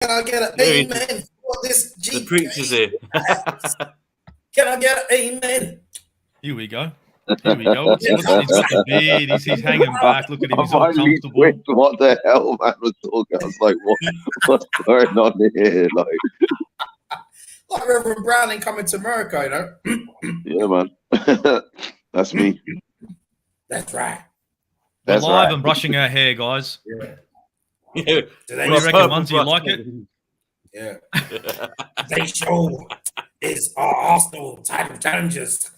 Can I get an amen for this The preacher's here. Can I get an amen? Here we go. He's got the beard. He's hanging back. Look at him. He's all comfortable. What the hell, man, was talking? I was like, what's going on here? Like Reverend Browning coming to America, you know? Yeah, man. That's me. That's right. We're live and brushing our hair, guys. Yeah. What do you reckon, Munzie? You like it? Yeah. They show is our Arsenal title challenges.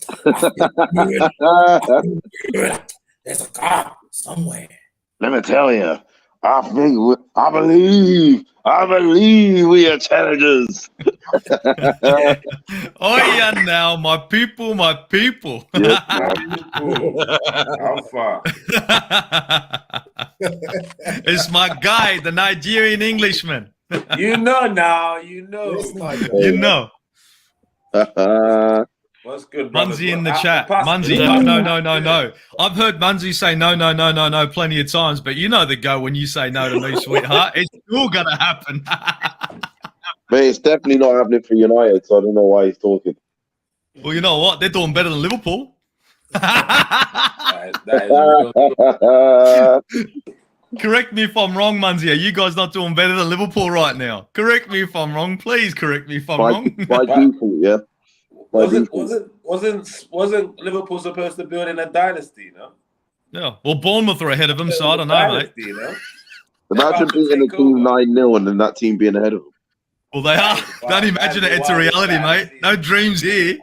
There's a car somewhere. Let me tell you, I believe we are challengers. Oh yeah, now my people. Yes, my people. Alpha. It's my guy, the Nigerian Englishman. You know now. You know. You know. What's good, Munzie in the chat. Munzie, no. I've heard Munzie say no plenty of times, but you know the go when you say no to me, sweetheart. It's still gonna happen. But it's definitely not happening for United, so I don't know why he's talking. Well, you know what? They're doing better than Liverpool. Correct me if I'm wrong, Munzie. Are you guys not doing better than Liverpool right now? Correct me if I'm wrong. Please correct me if I'm wrong. By default, yeah. Wasn't Liverpool supposed to build in a dynasty, no? Yeah. Well, Bournemouth are ahead of them, so I don't know, mate. You know? Imagine beating a team 9-0 and then that team being ahead of them. Well, they are. Don't imagine it. It's a reality, mate. No dreams here.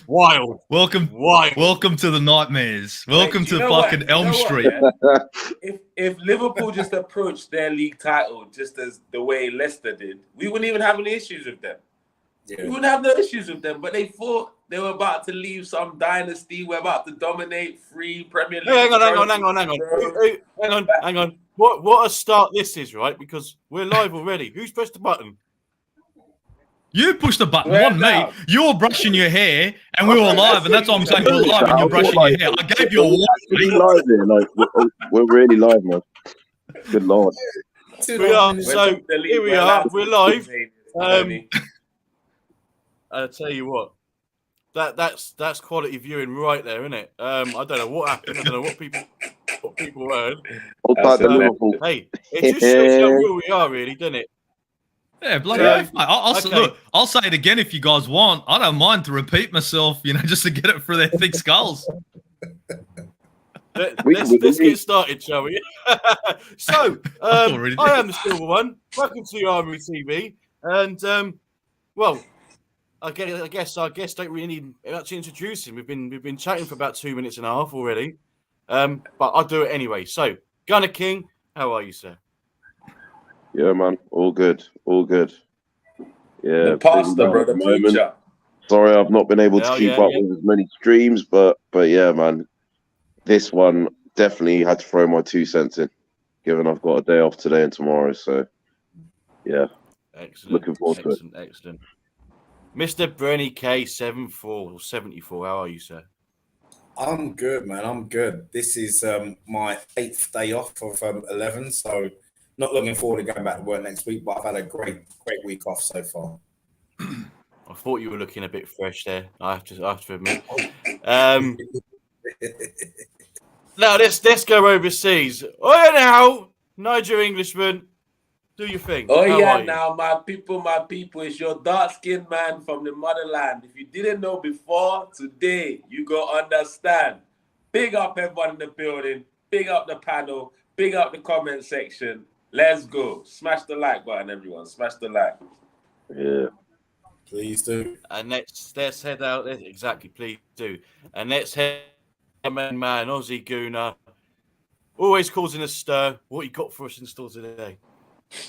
Wild. Welcome to the nightmares. Welcome to fucking Elm Street. Yeah? If Liverpool just approached their league title just as the way Leicester did, we wouldn't even have any issues with them. Yeah. We wouldn't have no issues with them, but they thought they were about to leave some dynasty. We're about to dominate free Premier League. Hang on. What a start this is, right? Because we're live already. Who's pressed the button? You pushed the button, not me. You're brushing your hair, and we were live, and that's what I'm saying. We're live, and you're brushing your hair. I gave you a warning. We're really live, man. Good Lord. We are. So here we are. We're live. I'll tell you what. That's quality viewing right there, isn't it? I don't know what happened. I don't know what people heard. Hey, it just shows how real we are, really, doesn't it? Yeah, bloody oath, mate. I'll say it again if you guys want. I don't mind to repeat myself, just to get it through their thick skulls. Let's get started, shall we? So, I am the Silva One. Welcome to Armoury TV. And, well, I guess don't really need much introducing. We've been chatting for about 2 minutes and a half already. But I'll do it anyway. So, GunnerKing, how are you, sir? Yeah, man. All good. Yeah. The pastor, bro. The preacher. Sorry, I've not been able to keep up with as many streams, but yeah, man. This one definitely had to throw my 2 cents in, given I've got a day off today and tomorrow. So, yeah. Excellent. Looking forward to it. Excellent. Mr. Brenny K74, how are you, sir? I'm good, man. I'm good. This is my 8th day off of 11, so not looking forward to going back to work next week, but I've had a great week off so far. I thought you were looking a bit fresh there, I have to admit. Now, let's go overseas. Oh, now, Niger Englishman, do your thing. Oh, yeah, now, my people, it's your dark-skinned man from the motherland. If you didn't know before, today, you go understand. Big up everyone in the building. Big up the panel. Big up the comment section. Let's go. Smash the like button, everyone. Smash the like. Yeah. Please do. And let's head out there. Exactly, please do. And let's head man, Aussie Gooner. Always causing a stir. What you got for us in store today?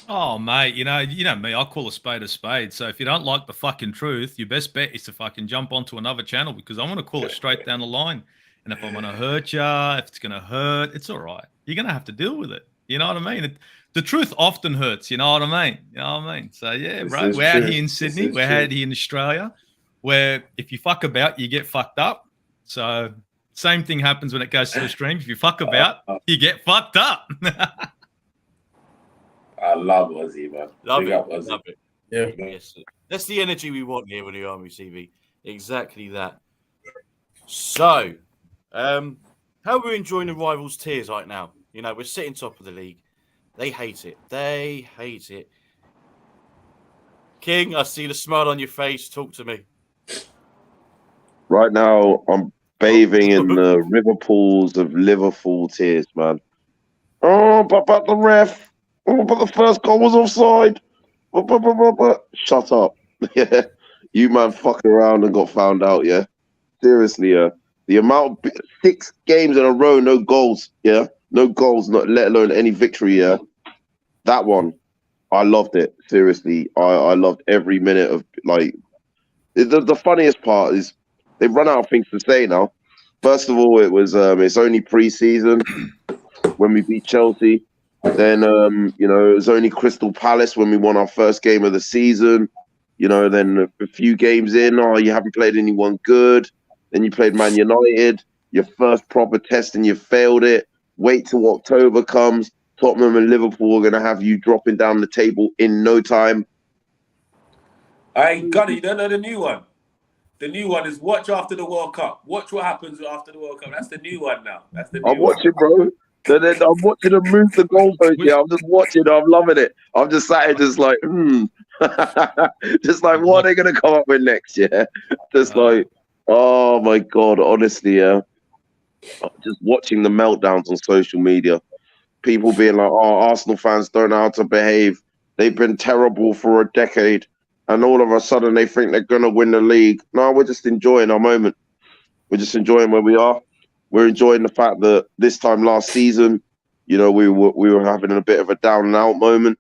Oh, mate, you know me. I call a spade a spade. So if you don't like the fucking truth, your best bet is to fucking jump onto another channel because I'm going to call it straight down the line. And if I'm going to hurt you, if it's going to hurt, it's all right. You're going to have to deal with it. You know what I mean? The truth often hurts. You know what I mean? So, yeah, bro, we're out here in Sydney. We're out here in Australia where if you fuck about, you get fucked up. So same thing happens when it goes to the stream. If you fuck about, you get fucked up. I love Aussie, man. Love Big it. up Aussie. Love it. Yeah. Yes, that's the energy we want here on the Armoury TV. Exactly that. So, how are we enjoying the rivals' tears right now? You know, we're sitting top of the league. They hate it. They hate it. King, I see the smile on your face. Talk to me. Right now, I'm bathing in the river pools of Liverpool tears, man. Oh, but the ref. Oh, but the first goal was offside. Shut up. Yeah, you man fucked around and got found out. Yeah, seriously. Yeah, the amount of 6 games in a row, no goals. Yeah, no goals, not let alone any victory. Yeah, that one, I loved it. Seriously, I loved every minute of like. The funniest part is they've run out of things to say now. First of all, it was it's only pre-season when we beat Chelsea. Then it was only Crystal Palace when we won our first game of the season. Then a few games in, you haven't played anyone good. Then you played Man United, your first proper test, and you failed it. Wait till October comes. Tottenham and Liverpool are going to have you dropping down the table in no time. Hey, Gunner, you don't know the new one. The new one is watch after the World Cup. Watch what happens after the World Cup. That's the new one now. That's the new I'm watching, bro. Then I'm watching them move the goalpost. Yeah, I'm just watching. I'm loving it. I'm just sat here, just like, just like, what are they gonna come up with next? Yeah, just like, oh my god, honestly, yeah. Just watching the meltdowns on social media, people being like, "Oh, Arsenal fans don't know how to behave. They've been terrible for a decade, and all of a sudden they think they're gonna win the league." No, we're just enjoying our moment. We're just enjoying where we are. We're enjoying the fact that this time last season, we were having a bit of a down and out moment.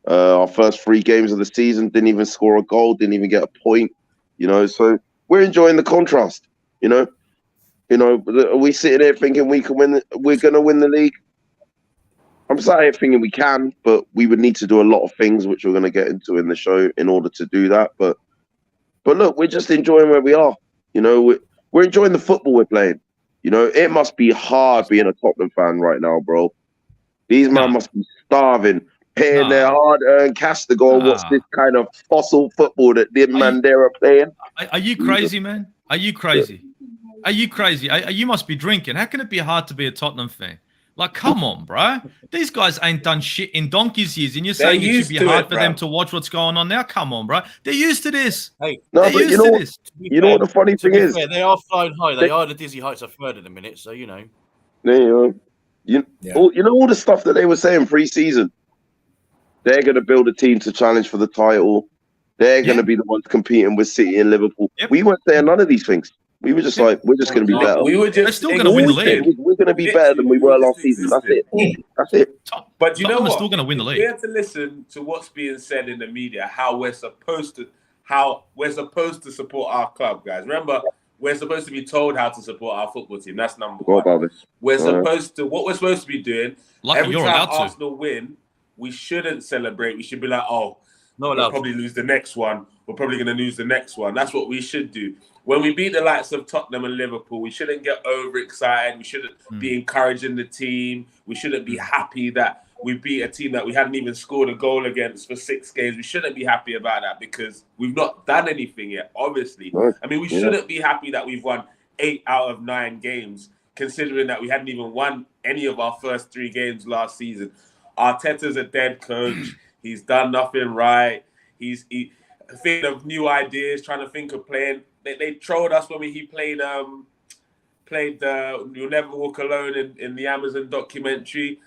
Our first 3 games of the season didn't even score a goal, didn't even get a point. So we're enjoying the contrast. Are we sitting here thinking we can win? We're gonna win the league. I'm sat here thinking we can, but we would need to do a lot of things, which we're going to get into in the show in order to do that. But look, we're just enjoying where we are. We're enjoying the football we're playing. It must be hard being a Tottenham fan right now, bro. These men must be starving, paying their hard-earned cash to go and watch this kind of fossil football that the man there are playing. Are you crazy, man? Are you crazy? Are you crazy? You must be drinking. How can it be hard to be a Tottenham fan? Like, come on, bro. These guys ain't done shit in donkey's years, and you're saying it should be hard for them to watch what's going on now? Come on, bro. They're used to this. Hey, no, but you know what the funny thing is? Fair, they are flying high. They are the dizzy heights of third in a minute, so you know. All the stuff that they were saying pre-season. They're going to build a team to challenge for the title. They're going to be the ones competing with City and Liverpool. Yep. We weren't saying none of these things. We were just like, we're just going to be better. They're still going to win the league. We're going to be better than we were last season. That's it. But you know what? Still going to win the league. We have to listen to what's being said in the media, how we're supposed to support our club, guys. Remember, we're supposed to be told how to support our football team. That's number one. We're supposed to. What we're supposed to be doing. Every time Arsenal win, we shouldn't celebrate. We should be like, oh, we'll probably lose the next one. We're probably going to lose the next one. That's what we should do. When we beat the likes of Tottenham and Liverpool, we shouldn't get overexcited. We shouldn't be encouraging the team. We shouldn't be happy that we beat a team that we hadn't even scored a goal against for 6 games. We shouldn't be happy about that because we've not done anything yet, obviously. I mean, we shouldn't be happy that we've won 8 out of 9 games, considering that we hadn't even won any of our first 3 games last season. Arteta's a dead coach. He's done nothing right. He's thinking of new ideas, trying to think of playing. They trolled us when he played You'll Never Walk Alone in the Amazon documentary.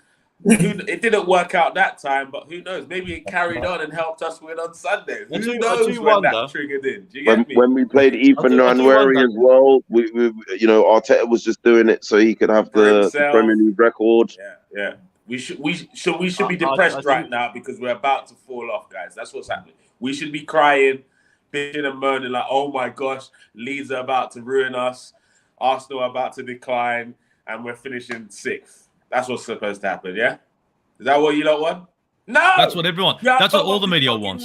It didn't work out that time, but who knows? Maybe it carried on and helped us win on Sunday. Who knows when that triggered in? Do you get me? When we played Ethan Nwaneri as well, we Arteta was just doing it so he could have the Premier League record. Yeah. We should be depressed right now because we're about to fall off, guys. That's what's happening. We should be crying, bitching and moaning like, oh my gosh, Leeds are about to ruin us. Arsenal are about to decline, and we're finishing 6th. That's what's supposed to happen, yeah? Is that what you don't want? No! That's what everyone... That's what all the media wants.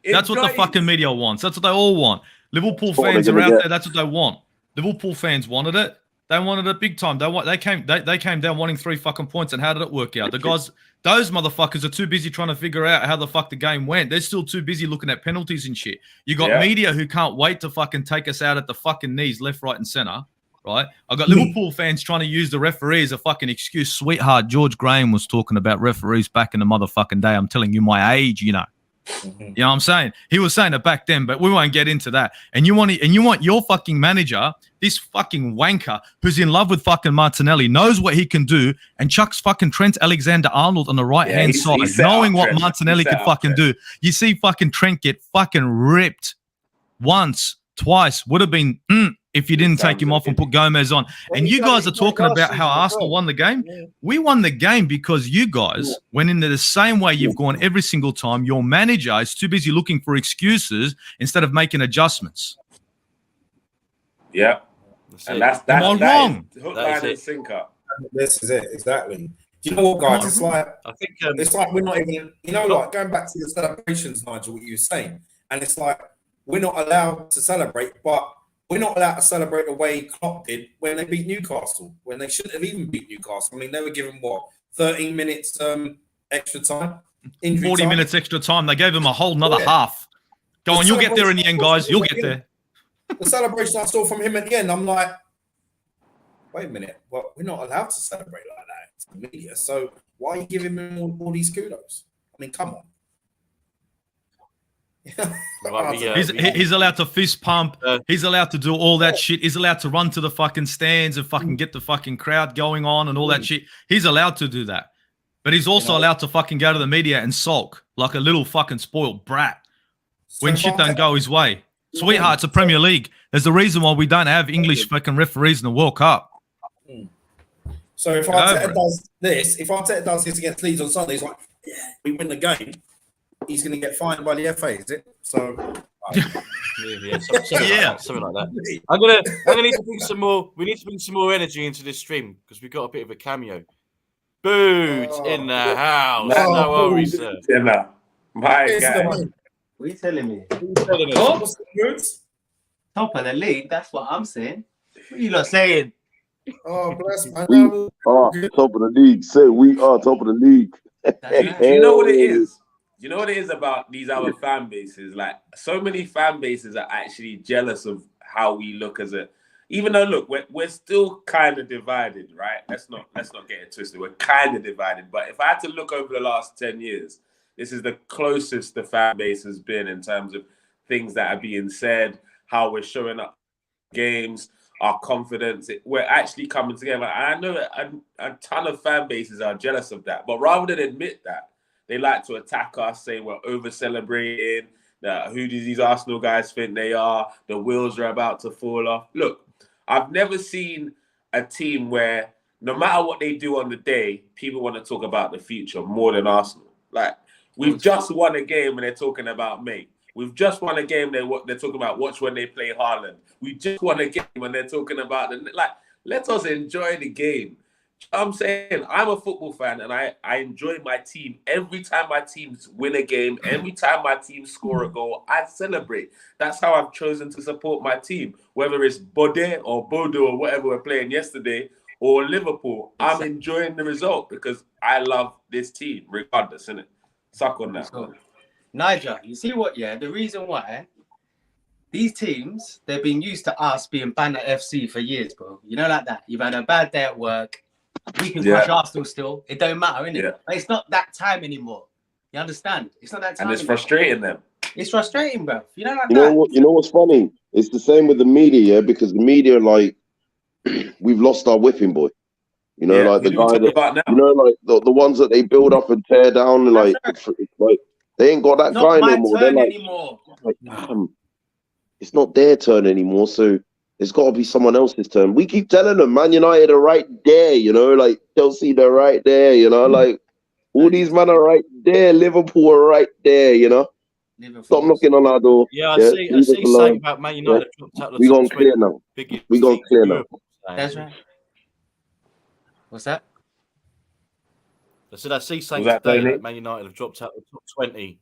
That's what the fucking media wants. That's what they all want. Liverpool fans are out there. That's what they want. Liverpool fans wanted it. They wanted it big time. They came down wanting 3 fucking points, and how did it work out? The guys, those motherfuckers are too busy trying to figure out how the fuck the game went. They're still too busy looking at penalties and shit. You got media who can't wait to fucking take us out at the fucking knees, left, right, and center. Right? I got Liverpool fans trying to use the referee as a fucking excuse. Sweetheart, George Graham was talking about referees back in the motherfucking day. I'm telling you my age, you know. You know what I'm saying? He was saying it back then, but we won't get into that. And you want your fucking manager, this fucking wanker who's in love with fucking Martinelli, knows what he can do, and chucks fucking Trent Alexander-Arnold on the right-hand side, knowing what Martinelli could fucking do. You see fucking Trent get fucking ripped once, twice. Would have been if you didn't take him off and put Gomez on. And you guys are talking about how Arsenal won the game. We won the game because you guys went into the same way you've gone every single time. Your manager is too busy looking for excuses instead of making adjustments. Yeah. And that's wrong. Hook, line, and sinker. This is it, exactly. Do you know what, guys? It's like it's like we're not even, like going back to the celebrations, Nigel, what you were saying, and it's like we're not allowed to celebrate, but we're not allowed to celebrate the way Klopp did when they beat Newcastle, when they shouldn't have even beat Newcastle. I mean, they were given 13 minutes extra time, 40 minutes extra time. They gave him a whole nother half. Go on, you'll get there in the end, guys. You'll get there. The celebration I saw from him at the end, I'm like, wait a minute, well, we're not allowed to celebrate like that. It's the media. So why are you giving him all these kudos? I mean, come on. He's allowed to fist pump. He's allowed to do all that shit. He's allowed to run to the fucking stands and fucking get the fucking crowd going on and all that shit. He's allowed to do that. But he's also allowed to fucking go to the media and sulk like a little fucking spoiled brat when shit don't go his way. Sweetheart, it's a Premier League. There's a reason why we don't have English fucking referees in the World Cup. So if Arteta does this, against Leeds on Sunday, he's like, we win the game. He's going to get fined by the FA, is it? So, something like that. I'm gonna need to bring some more. We need to bring some more energy into this stream because we've got a bit of a cameo. Boots in the house. No worries, sir. My God. What are you telling me? Top of the league. That's what I'm saying. What are you not saying? Oh, bless my We are top of the league. Say we are top of the league. You know what it is? You know what it is about these other fan bases? Like, so many fan bases are actually jealous of how we look as a. Even though, look, we're still kind of divided, right? Let's not get it twisted. We're kind of divided. But if I had to look over the last 10 years, this is the closest the fan base has been in terms of things that are being said, how we're showing up games, our confidence. We're actually coming together. And I know that a ton of fan bases are jealous of that. But rather than admit that, they like to attack us, saying we're over-celebrating, that who do these Arsenal guys think they are, the wheels are about to fall off. Look, I've never seen a team where no matter what they do on the day, people want to talk about the future more than Arsenal. Like, we've just won a game and they're talking about mate. We've just won a game, they're talking about watch when they play Haaland. We just won a game and they're talking about let us enjoy the game. I'm saying I'm a football fan and I enjoy my team. Every time my teams win a game, every time my team score a goal, I celebrate. That's how I've chosen to support my team. Whether it's Bode or Bodo or whatever we're playing yesterday or Liverpool, I'm enjoying the result because I love this team regardless, innit? Suck on that. So, Niger, you see what, the reason why these teams, they've been used to us being banned at FC for years, bro. You know, like that. You've had a bad day at work. We can crush Arsenal still. It don't matter, innit? Yeah. But it's not that time anymore. You understand? It's not that time. And it's frustrating them. It's frustrating, bro. You know, like you know what's funny? It's the same with the media, because the media, like, we've lost our whipping boy. You know, like the guy that, you know, like the ones that they build up and tear down, like they ain't got that guy anymore. They're like, damn, it's not their turn anymore. So it's got to be someone else's turn. We keep telling them, Man United are right there, you know, like Chelsea, they're right there, you know, like all these men are right there. Liverpool are right there, you know. Stop knocking on our door. Yeah, I see something about Man United. We gone clear now. We gone clear now. That's right. What's that? I said I see something today that Man United have dropped out the top 20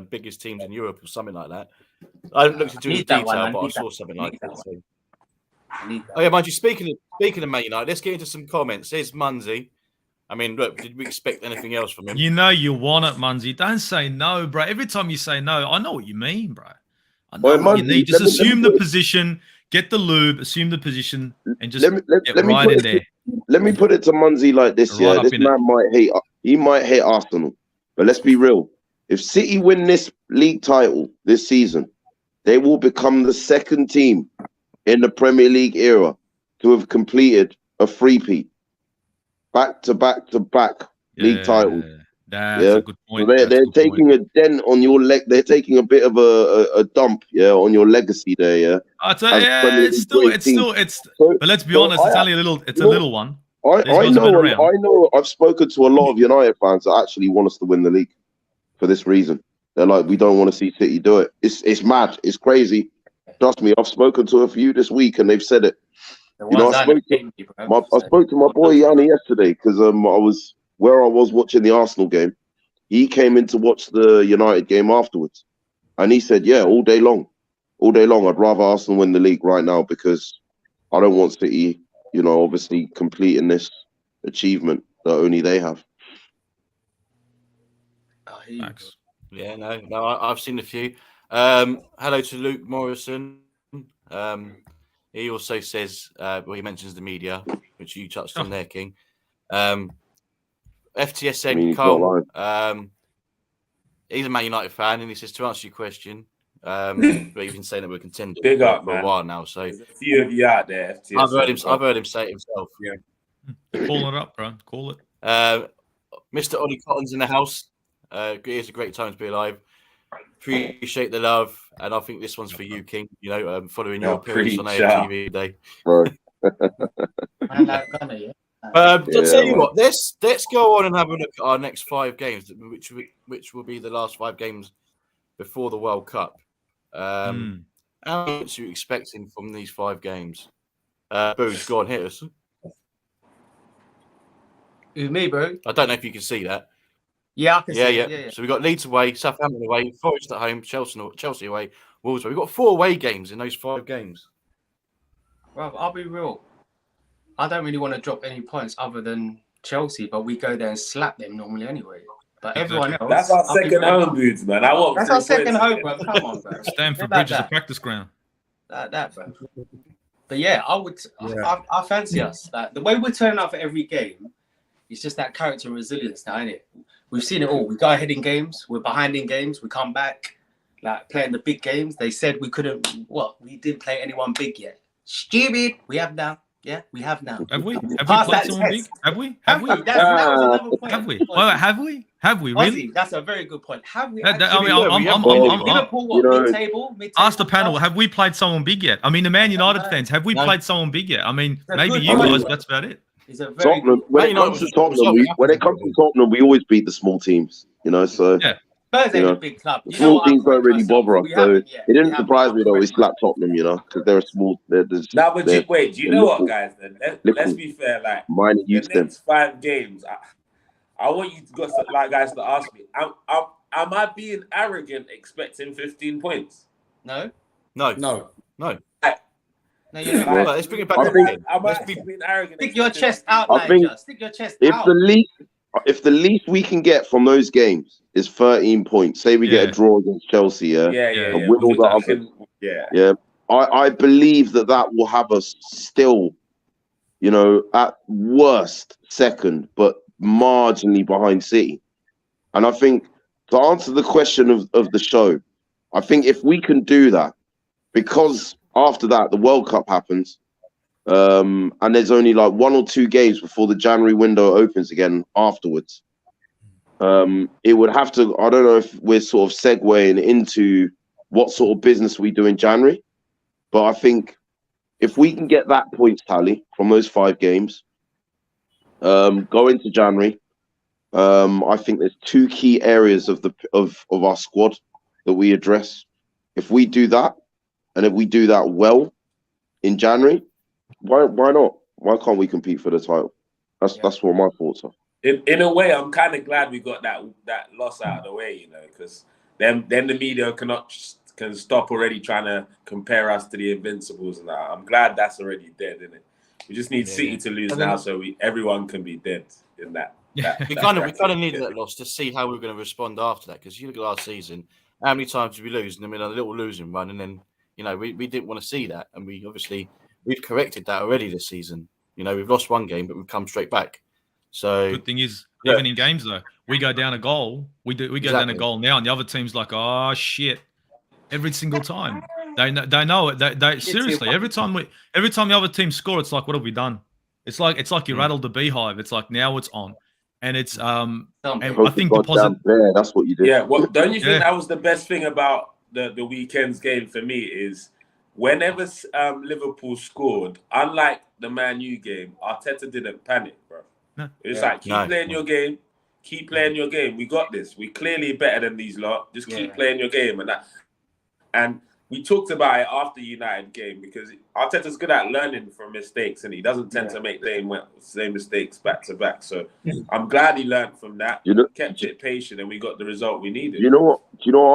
biggest teams in Europe or something like that. I haven't looked into the detail, but I saw something like that. So. Oh yeah, mind you, speaking of Man United, let's get into some comments. Here's Munzy. I mean, look, did we expect anything else from him? You know you want it, Munzy. Don't say no, bro. Every time you say no, I know what you mean, bro. I know what you need. Just assume the position, get the lube, assume the position, and just get right in there. Let me put it to Munzy like this, yeah. This man might hate Arsenal. But let's be real. If City win this league title this season, they will become the second team in the Premier League era to have completed a three-peat. Back to back league titles. That's a good point. So they're taking a dent on your leg. They're taking a bit of a dump, on your legacy there, yeah. It's still. But let's be honest, it's only a little one. I know. I've spoken to a lot of United fans that actually want us to win the league for this reason. They're like, we don't want to see City do it. It's mad. It's crazy. Trust me, I've spoken to a few this week, and they've said it. I spoke to my boy Yanni yesterday because I was watching the Arsenal game. He came in to watch the United game afterwards, and he said, "Yeah, all day long. I'd rather Arsenal win the league right now because I don't want City, obviously completing this achievement that only they have." Thanks. Yeah, no, I've seen a few. Hello to Luke Morrison. He also says, he mentions the media, which you touched on there, King. FTS said, Cole, he's a Man United fan, and he says, to answer your question, but he's been saying that we're contending for a while now. So there's a few of you out there. FTS I've heard him say it himself. Yeah. Call it up, bro. Call it. Mr. Ollie Cotton's in the house. It's a great time to be alive. Appreciate the love, and I think this one's for you, King. Following your appearance on AFTV today. Right. I'll tell you what. Let's go on and have a look at our next 5 games, which will be the last 5 games before the World Cup. How much are you expecting from these 5 games? Booze, go on, hit us. Who, me, bro? I don't know if you can see that. Yeah, I can see it. Yeah. So we've got Leeds away, Southampton away, Forest at home, Chelsea away, Wolves away. We've got 4 away games in those 5 games. Well, I'll be real. I don't really want to drop any points other than Chelsea, but we go there and slap them normally anyway. But everyone else... That's our second home, dudes, man. That's our second home, bro. Come on, bro. Stamford Bridge is a practice ground. That, bro. But yeah, I fancy us. The way we're turning up for every game, it's just that character and resilience now, isn't it? We've seen it all. We go ahead in games. We're behind in games. We come back, playing the big games. They said we couldn't. We didn't play anyone big yet. Stupid. We have now. Yeah, we have now. Have we? Have we played someone big? Have we? That was another point. Have we? Well, have we? Have we really? Aussie, that's a very good point. Have we? Mid-table. Ask the panel. Have we played someone big yet? I mean, the Man United fans. Have we played someone big yet? I mean, maybe you guys. That's about it. Tottenham. When it comes to Tottenham, we always beat the small teams. So yeah. Spurs ain't a big club. Small teams don't really bother us. So it didn't surprise me though. We slapped Tottenham, because they're a small. Wait. Do you know what, guys? Let's be fair. The next 5 games, I want you guys to ask me: Am I being arrogant, expecting 15 points? No. No, you're not. Let's bring it back. Being arrogant. Stick your chest out, Nigel. Stick your chest out. If the least we can get from those games is 13 points, say we get a draw against Chelsea, and win all the others, I believe that will have us still, at worst second, but marginally behind City. And I think to answer the question of the show, I think if we can do that, because after that the World Cup happens. And there's only 1 or 2 games before the January window opens again afterwards. It would have to, I don't know if we're sort of segueing into what sort of business we do in January, but I think if we can get that points tally from those 5 games, go into January, I think there's 2 key areas of our squad that we address. If we do that, and if we do that well in January, why not? Why can't we compete for the title? That's what my thoughts are. In a way, I'm kind of glad we got that loss out of the way, because then the media cannot can stop already trying to compare us to the Invincibles and that. I'm glad that's already dead, isn't it? We just need City to lose now, so everyone can be dead in that. We kind of needed that loss to see how we were going to respond after that. Because you look at last season, how many times did we lose? And I mean, a little losing run, and then we didn't want to see that, and we've corrected that already this season. We've lost one game, but we've come straight back. So good thing is, even in games though, we go down a goal. We go down a goal now, and the other team's like, oh shit, every single time. They know it. They seriously every time the other team score, it's like, what have we done? It's like you rattled the beehive. It's like now it's on, and it's and I think the positive. That's what you did. Yeah. Well, don't you think that was the best thing about the weekend's game for me is whenever Liverpool scored, unlike the Man U game, Arteta didn't panic, bro. No. It's like keep playing your game. Keep playing your game. We got this. We clearly better than these lot. Just keep playing your game and we talked about it after the United game because Arteta's good at learning from mistakes and he doesn't tend to make the same mistakes back to back. So I'm glad he learned from that. Kept it patient and we got the result we needed. You know what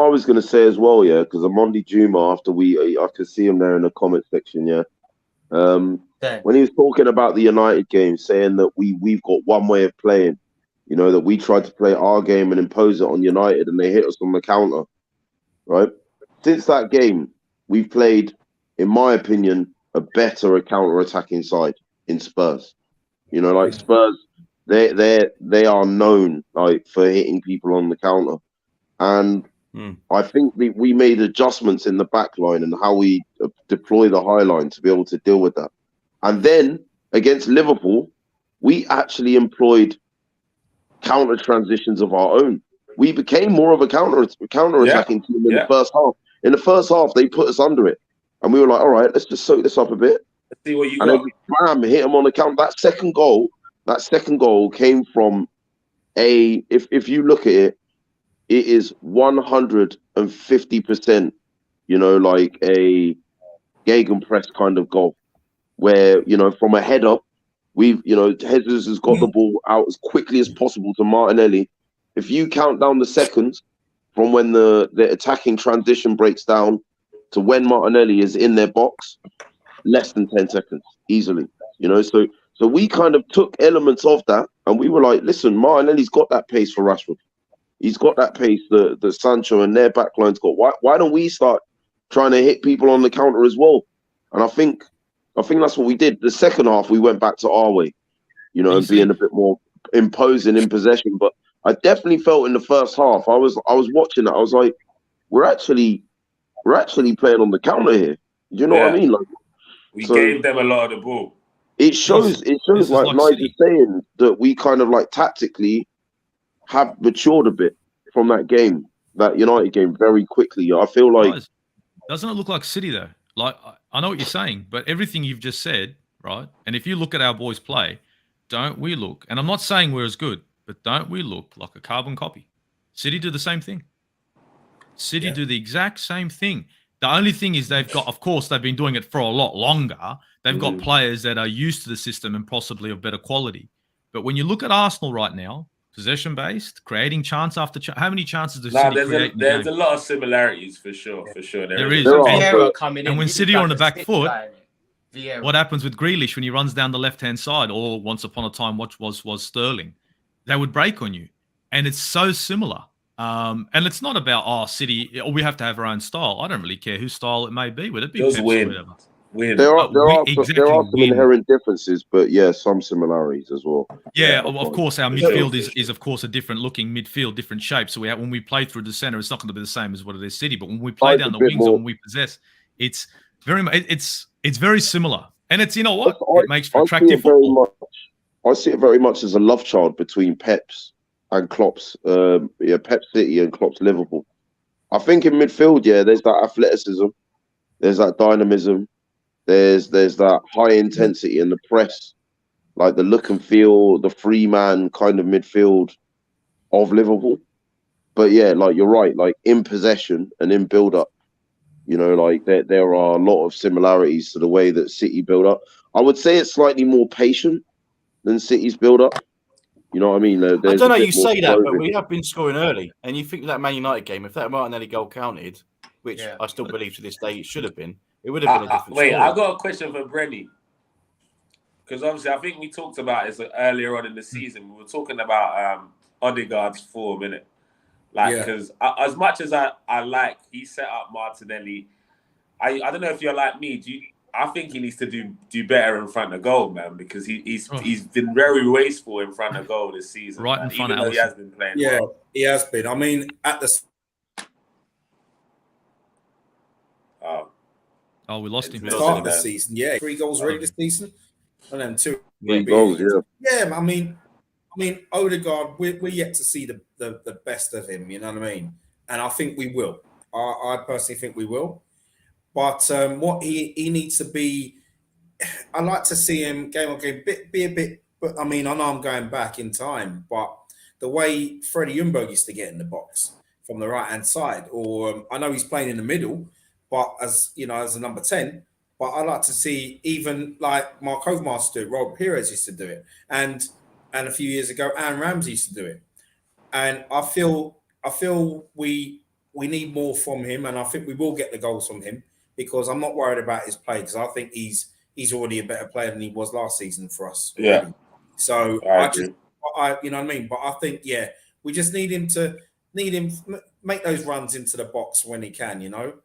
I was going to say as well, yeah? Because Amondi Juma, after I could see him there in the comment section, yeah. When he was talking about the United game, saying that we've got one way of playing, that we tried to play our game and impose it on United and they hit us on the counter, right? Since that game, we've played, in my opinion, a better counter-attacking side in Spurs. Spurs, they are known for hitting people on the counter, and I think we made adjustments in the back line and how we deploy the high line to be able to deal with that. And then against Liverpool, we actually employed counter transitions of our own. We became more of a counter-attacking team in the first half. In the first half, they put us under it. And we were like, all right, let's just soak this up a bit. Let's see what you got. And then bam, hit them on the counter. That second goal came from if you look at it, it is 150%, like a gegenpress kind of goal. Where, from a header, Jesus has got the ball out as quickly as possible to Martinelli. If you count down the seconds, from when the attacking transition breaks down to when Martinelli is in their box, less than 10 seconds, easily. So we kind of took elements of that and we were like, listen, Martinelli's got that pace for Rashford. He's got that pace that Sancho and their backline's got. Why don't we start trying to hit people on the counter as well? And I think that's what we did. The second half, we went back to our way, and being a bit more imposing in possession. But I definitely felt in the first half, I was watching that. I was like, we're actually playing on the counter here. You know what I mean? Like, we gave them a lot of the ball. It shows like Nigel saying that we kind of like tactically have matured a bit from that game, that United game, very quickly. I feel like doesn't it look like City though? Like I know what you're saying, but everything you've just said, right? And if you look at our boys play, don't we look? And I'm not saying we're as good, but don't we look like a carbon copy? City do the same thing. City do the exact same thing. The only thing is they've got, of course, they've been doing it for a lot longer. They've got players that are used to the system and possibly of better quality. But when you look at Arsenal right now, possession-based, creating chance after chance, how many chances does City create? There's a lot of similarities for sure. There is. And when City are on the back foot, what happens with Grealish when he runs down the left-hand side, or once upon a time, what was Sterling? They would break on you. And it's so similar. And it's not about City, or we have to have our own style. I don't really care whose style it may be. Would it be Pepsi or whatever? There are some inherent differences, but some similarities as well. Yeah, of course, our midfield is of course a different looking midfield, different shape. So when we play through the center, it's not going to be the same as what it is City. But when we play down the wings or when we possess, it's very similar. And it's it makes for attractive football. I see it very much as a love child between Pep's and Klopp's, Pep City and Klopp's Liverpool. I think in midfield, there's that athleticism, there's that dynamism. There's that high intensity in the press, like the look and feel, the free man kind of midfield of Liverpool. But like you're right, like in possession and in build up, like there are a lot of similarities to the way that City build up. I would say it's slightly more patient than City's build up. You know what I mean? I don't know. You say that, but we have been scoring early, and you think that Man United game, if that Martinelli goal counted, which I still believe to this day it should have been. It would have been a different story. I've got a question for Brenny. Because obviously, I think we talked about this earlier on in the season. We were talking about Odegaard's form, innit? Like, because as much as I like, he set up Martinelli. I don't know if you're like me. I think he needs to do better in front of goal, man, because he's been very wasteful in front of goal this season. Right, man. In front of Alisson. He has been playing. Yeah, well. he has been. I mean, at the we lost him. Start of the season, 3 goals already this season, and then 2 goals. Yeah, I mean, Odegaard, we're yet to see the best of him. You know what I mean? And I think we will. I personally think we will. But what he needs to be, I like to see him game on game be a bit. But I mean, I know I'm going back in time, but the way Freddie Ljungberg used to get in the box from the right hand side, or I know he's playing in the middle, but as you know, as a number 10. But I like to see even like Mark Overmars do it, Rob Pires used to do it, and a few years ago, Aaron Ramsey used to do it. And I feel we need more from him, and I think we will get the goals from him because I'm not worried about his play because I think he's already a better player than he was last season for us. Yeah. Already. So I you know what I mean. But I think we just need him to make those runs into the box when he can, you know.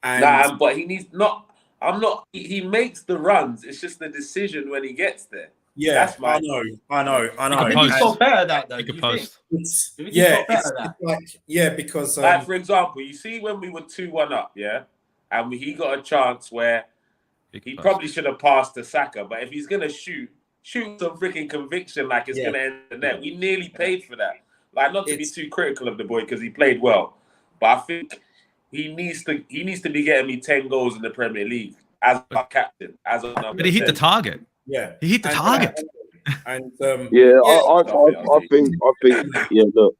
And but he needs not. I'm not. He makes the runs. It's just the decision when he gets there. Yeah, that's my. I know. I think he's got better at that, though. He could post. It's like because like for example, you see when we were 2-1 up, and he got a chance where he probably should have passed to Saka, but if he's gonna shoot some freaking conviction, like it's gonna end the net. We nearly paid for that. Like not to be too critical of the boy because he played well, but I think he needs to be getting me 10 goals in the Premier League as our captain, as a number. But he hit 10. the target. Yeah, he hit the target. I think. Yeah, look,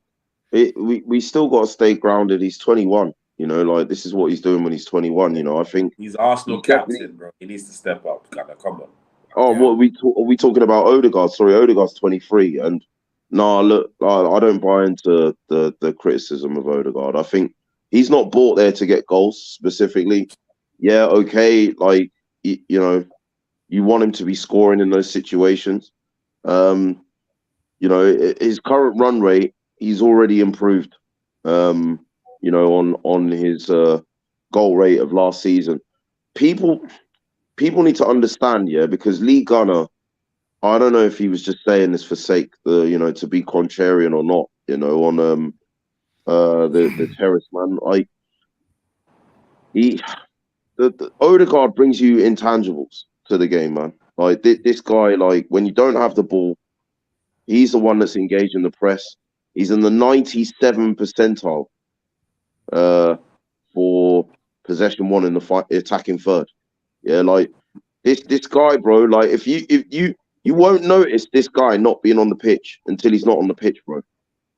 we still got to stay grounded. He's 21. You know, like this is what he's doing when he's 21. You know, I think he's Arsenal captain, bro. He needs to step up. Come on. Oh, are we talking about Odegaard? Sorry, Odegaard's 23. And no, look, I don't buy into the criticism of Odegaard. I think he's not bought there to get goals specifically. Yeah, okay, like you know, you want him to be scoring in those situations. You know, his current run rate, he's already improved. You know, on his goal rate of last season. People need to understand, because Lee Gunner, I don't know if he was just saying this for sake, to be contrarian or not, on the terrace man. Like the Odegaard brings you intangibles to the game, man. Like this guy, like when you don't have the ball, he's the one that's engaged in the press. He's in the 97th percentile for possession one in the attacking third. Yeah, like this guy, bro. Like if you won't notice this guy not being on the pitch until he's not on the pitch, bro.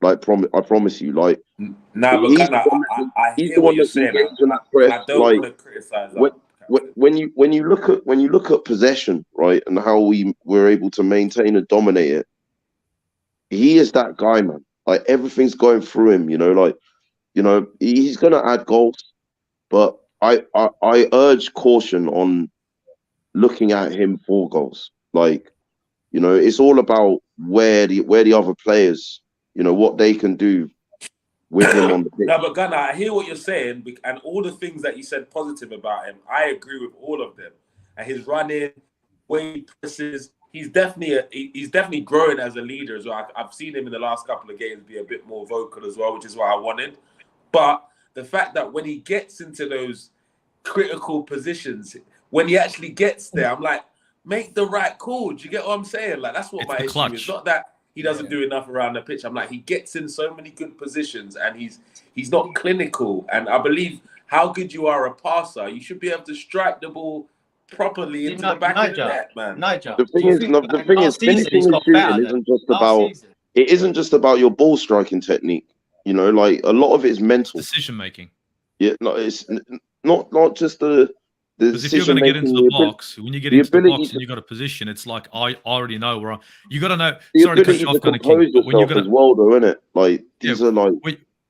Like I promise you. Like he's the one that's engaged in that press. I don't want to criticize that. When you look at possession, right, and how we're able to maintain and dominate it, he is that guy, man. Like everything's going through him, like, he's gonna add goals, but I urge caution on looking at him for goals. Like, it's all about where the other players, what they can do with him on the pitch. No, but Gunner, I hear what you're saying, and all the things that you said positive about him, I agree with all of them. And his running, way he presses, he's definitely growing as a leader as well. I've seen him in the last couple of games be a bit more vocal as well, which is what I wanted. But the fact that when he gets into those critical positions, when he actually gets there, I'm like, make the right call. Do you get what I'm saying? Like that's what my issue is. It's not that he doesn't do enough around the pitch. I'm like, he gets in so many good positions and he's not clinical. And I believe how good you are a passer, you should be able to strike the ball properly into the back of the net, man. The thing is, finishing and shooting isn't just about. It isn't just about your ball striking technique. Like a lot of it is mental decision making. Yeah, no, it's not just the. Because if you're going to get into the box, when you get into the box and you got a position, it's like I already know where you got to know. Sorry to cut you off, GunnerKing, but when you're going as well, though, isn't it? Like these are like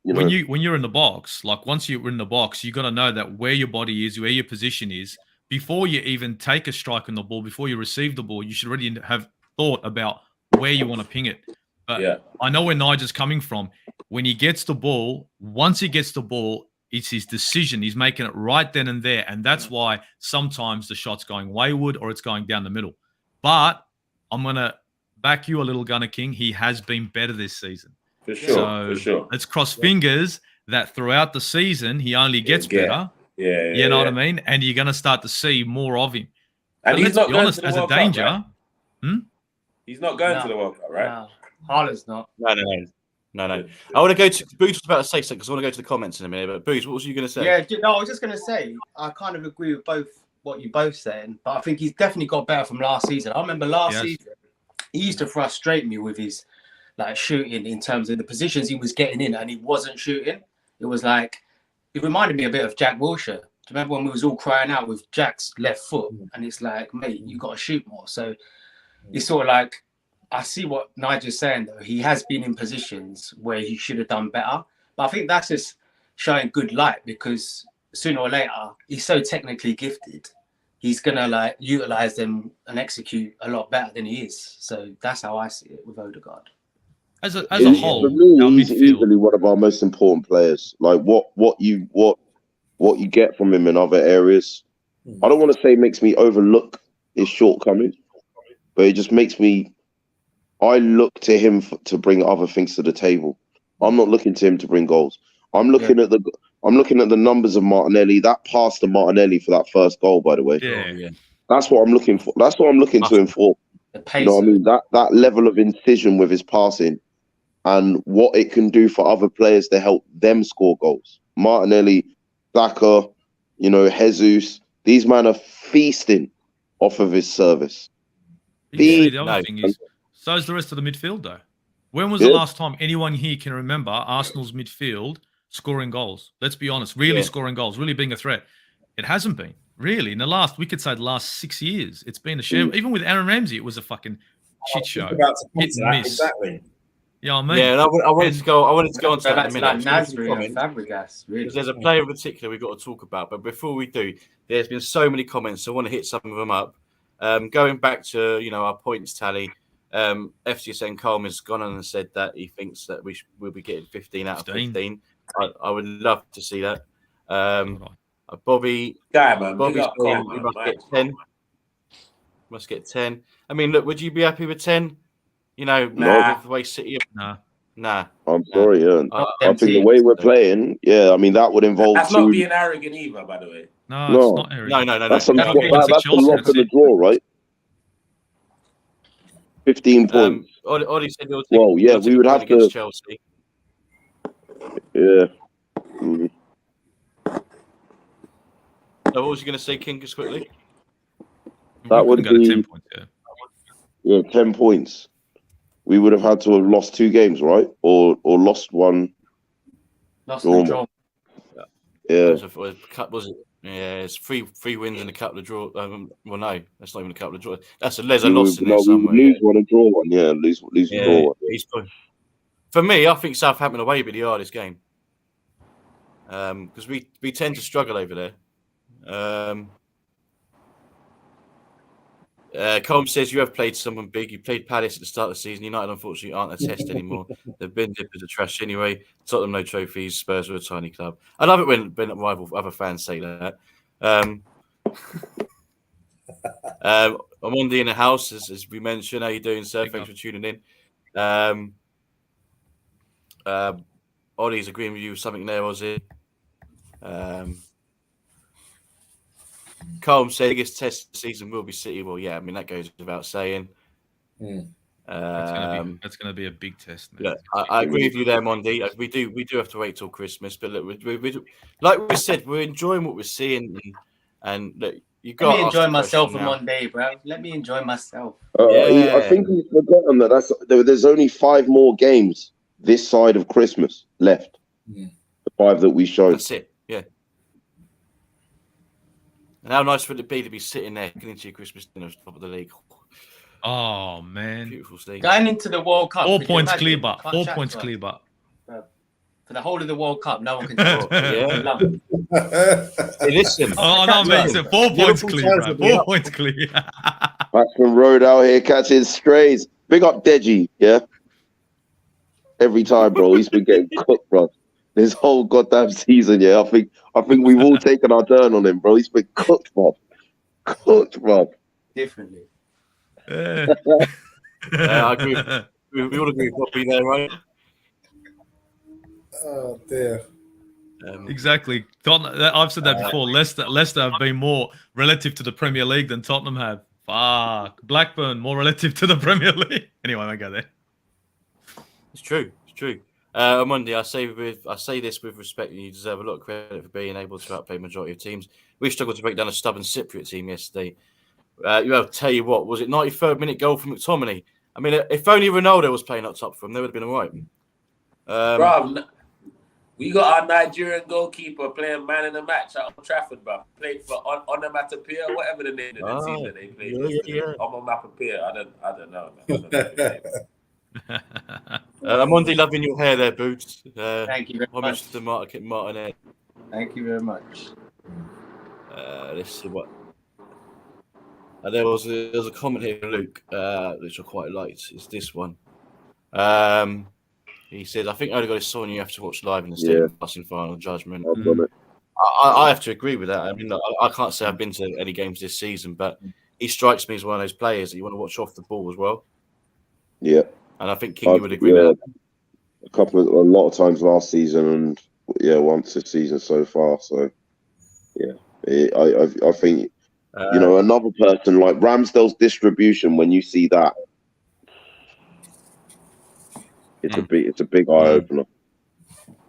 when you're in the box, like once you're in the box, you got to know that where your body is, where your position is, before you even take a strike on the ball, before you receive the ball, you should already have thought about where you want to ping it. But I know where Nigel's coming from. When he gets the ball, once he gets the ball, it's his decision. He's making it right then and there. And that's why sometimes the shot's going wayward or it's going down the middle. But I'm going to back you a little, GunnerKing. He has been better this season. For sure. Let's cross fingers that throughout the season, he only gets better. You know what I mean? And you're going to start to see more of him. And he's not going to the as World a danger. Cup, right? He's not going to the World Cup, right? No. Haaland's not. No. I want to go to Booze was about to say something because I want to go to the comments in a minute. But Booze, what was you going to say? Yeah, no, I was just going to say I kind of agree with both what you both saying, but I think he's definitely got better from last season. I remember last season he used to frustrate me with his like shooting in terms of the positions he was getting in, and he wasn't shooting. It was like it reminded me a bit of Jack Wilshere. Do you remember when we was all crying out with Jack's left foot? And it's like, mate, you got to shoot more. So it's sort of like. I see what Nigel's saying, though. He has been in positions where he should have done better. But I think that's just showing good light because sooner or later, he's so technically gifted. He's going to like utilize them and execute a lot better than he is. So that's how I see it with Odegaard. As a whole, for me, he's easily one of our most important players. Like what you get from him in other areas. I don't want to say makes me overlook his shortcomings, but it just makes me. I look to him to bring other things to the table. I'm not looking to him to bring goals. I'm looking at the numbers of Martinelli. That pass to Martinelli for that first goal, by the way. Yeah. That's what I'm looking for. That's what I'm looking to him for. You know what I mean? That level of incision with his passing and what it can do for other players to help them score goals. Martinelli, Saka, Jesus. These men are feasting off of his service. The other thing is, so is the rest of the midfield, though. When was the last time anyone here can remember Arsenal's midfield scoring goals? Let's be honest, really scoring goals, really being a threat. It hasn't been, really. In the last 6 years, it's been a shame. Even with Aaron Ramsey, it was a a shit show. Hit and miss. Exactly. Yeah, I mean, and I wanted to go on to that in a minute. Nasri and Fabregas, really. There's a player in particular we've got to talk about, but before we do, there's been so many comments, so I want to hit some of them up. Going back to our points tally. FCSN Colm has gone on and said that he thinks that we'll be getting 15 out of 15. I would love to see that. Bobby's saying we must get 10. Must get 10. I mean, look, would you be happy with 10? The way City. Nah. I'm sorry, I think the way we're playing, I mean that would involve. That's not being arrogant either, by the way. No, it's not arrogant. No. That's a lock of the draw, right? 15 points. Ollie said we would have to. Chelsea. Yeah. So what was you going to say, King, just quickly? That would be 10 points. 10 points. We would have had to have lost 2 games, right? Or lost one. Lost the draw. Yeah. Was it? Yeah, it's 3 wins and a couple of draws. Well, no, that's not even a couple of draws. There's a loss in there somewhere. Lose one and draw one. Yeah, lose and draw one. For me, I think Southampton away will be the hardest game because we tend to struggle over there. Colm says you have played someone big. You played Palace at the start of the season. United, unfortunately, aren't a test anymore. They've been dippers of trash anyway. Tottenham, no trophies. Spurs are a tiny club. I love it when rival other fans say that. Amondi in the house, as we mentioned. How you doing, sir? Thanks for tuning in. Ollie's agreeing with you with something there, was it? Colm said biggest test of the season will be City. Well, yeah, I mean that goes without saying. That's going to be a big test. Yeah, I agree with you there, Mondi. We do have to wait till Christmas, but look, we like we said, we're enjoying what we're seeing, and look, you got. Let me enjoy myself on Monday, bro. Let me enjoy myself. I think he's forgotten that there's only 5 more games this side of Christmas left. The 5 that we showed. That's it. Yeah. And how nice would it be to be sitting there getting into your Christmas dinner at the top of the league? Oh, man. Beautiful, Steve. Going into the World Cup. 4 points clear, but 4 points clear, but. for the whole of the World Cup. No one can tell. Hey, listen. Oh no, mate! So 4 points clear, bro. 4 points clear. Batsman Road out here catching strays. Big up Deji, yeah. Every time, bro. He's been getting cooked, bro. This whole goddamn season, yeah. I think we've all taken our turn on him, bro. He's been cooked, bro. Cooked, bro. Differently. I agree. We all agree with Bobby there, right? Oh dear. Exactly. I've said that before. Leicester have been more relative to the Premier League than Tottenham have. Fuck. Blackburn more relative to the Premier League. Anyway, I go there. It's true. It's true. On Monday, I say this with respect, and you deserve a lot of credit for being able to outplay majority of teams. We struggled to break down a stubborn Cypriot team yesterday. I'll tell you what, was it 93rd minute goal from McTominay? I mean, if only Ronaldo was playing up top for him, they would have been all right. Bro, we got our Nigerian goalkeeper playing man in the match at Old Trafford, bro. Played for Onomatopoeia, whatever the name of the team that they played. Onomatopoeia, I don't know. Monday, loving your hair there, Boots. Thank you very much. To Martin. Thank you very much. Let's see what. There was a comment here, Luke, which I quite liked. It's this one. He said, "I think Odegaard is someone you have to watch live in the stadium passing final judgment." I have to agree with that. I mean, I can't say I've been to any games this season, but he strikes me as one of those players that you want to watch off the ball as well. Yeah, and I think King would agree with that. A lot of times last season, and once this season so far. So, I think another person like Ramsdale's distribution. When you see that, it's a big eye opener.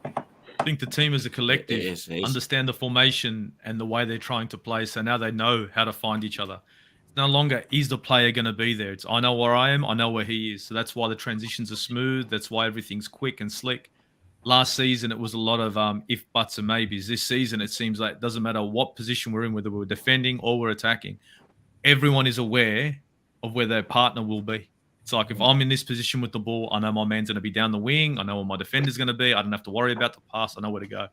I think the team as a collective understand the formation and the way they're trying to play, so now they know how to find each other. It's no longer is the player going to be there. It's I know where I am, I know where he is. So that's why the transitions are smooth. That's why everything's quick and slick. Last season, it was a lot of if, buts, and maybes. This season, it seems like it doesn't matter what position we're in, whether we're defending or we're attacking. Everyone is aware of where their partner will be. It's like if I'm in this position with the ball, I know my man's going to be down the wing. I know where my defender's going to be. I don't have to worry about the pass. I know where to go.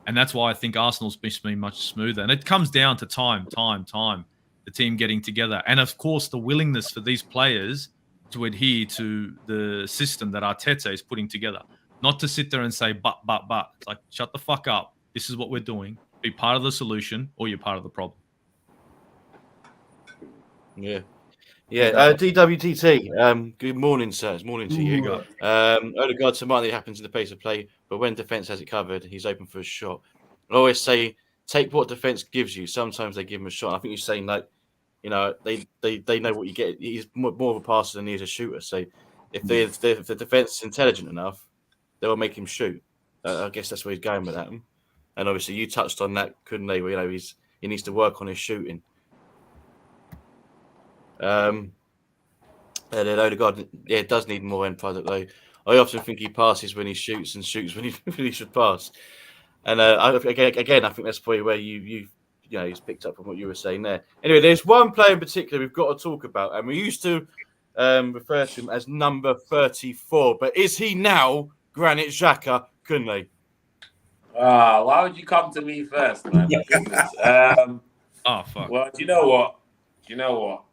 And that's why I think Arsenal's been much smoother. And it comes down to time, the team getting together. And, of course, the willingness for these players to adhere to the system that Arteta is putting together. Not to sit there and say, but. It's like, shut the fuck up. This is what we're doing. Be part of the solution or you're part of the problem. Yeah. Yeah, DWTT. Good morning, sir. It's morning to you. Odegaard to Martin happens in the pace of play, but when defense has it covered, he's open for a shot. I always say, take what defense gives you. Sometimes they give him a shot. I think you're saying like, they know what you get. He's more of a passer than he is a shooter. So if the defense is intelligent enough, they will make him shoot. I guess that's where he's going with that. And obviously, you touched on that, couldn't they? Where, he needs to work on his shooting. And then Odegaard, it does need more end product though. I often think he passes when he shoots and shoots when he should pass. And again, I think that's probably where he's picked up on what you were saying there. Anyway, there's one player in particular we've got to talk about, and we used to refer to him as number 34, but is he now Granit Xhaka, couldn't they? Why would you come to me first, man? Goodness. Fuck. Well, do you know what?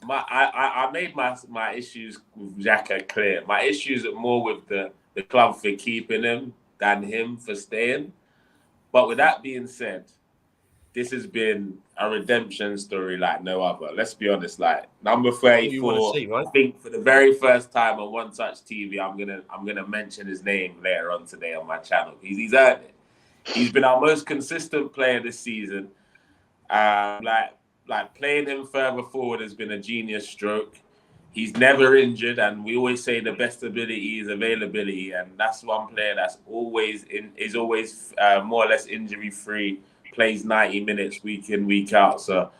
I made my issues with Xhaka clear. My issues are more with the club for keeping him than him for staying. But with that being said, this has been a redemption story like no other. Let's be honest. Like number 34, I think for the very first time on One Touch TV, I'm gonna mention his name later on today on my channel. He's earned it. He's been our most consistent player this season. Like playing him further forward has been a genius stroke. He's never injured, and we always say the best ability is availability, and that's one player that's always more or less injury free. Plays 90 minutes week in, week out. So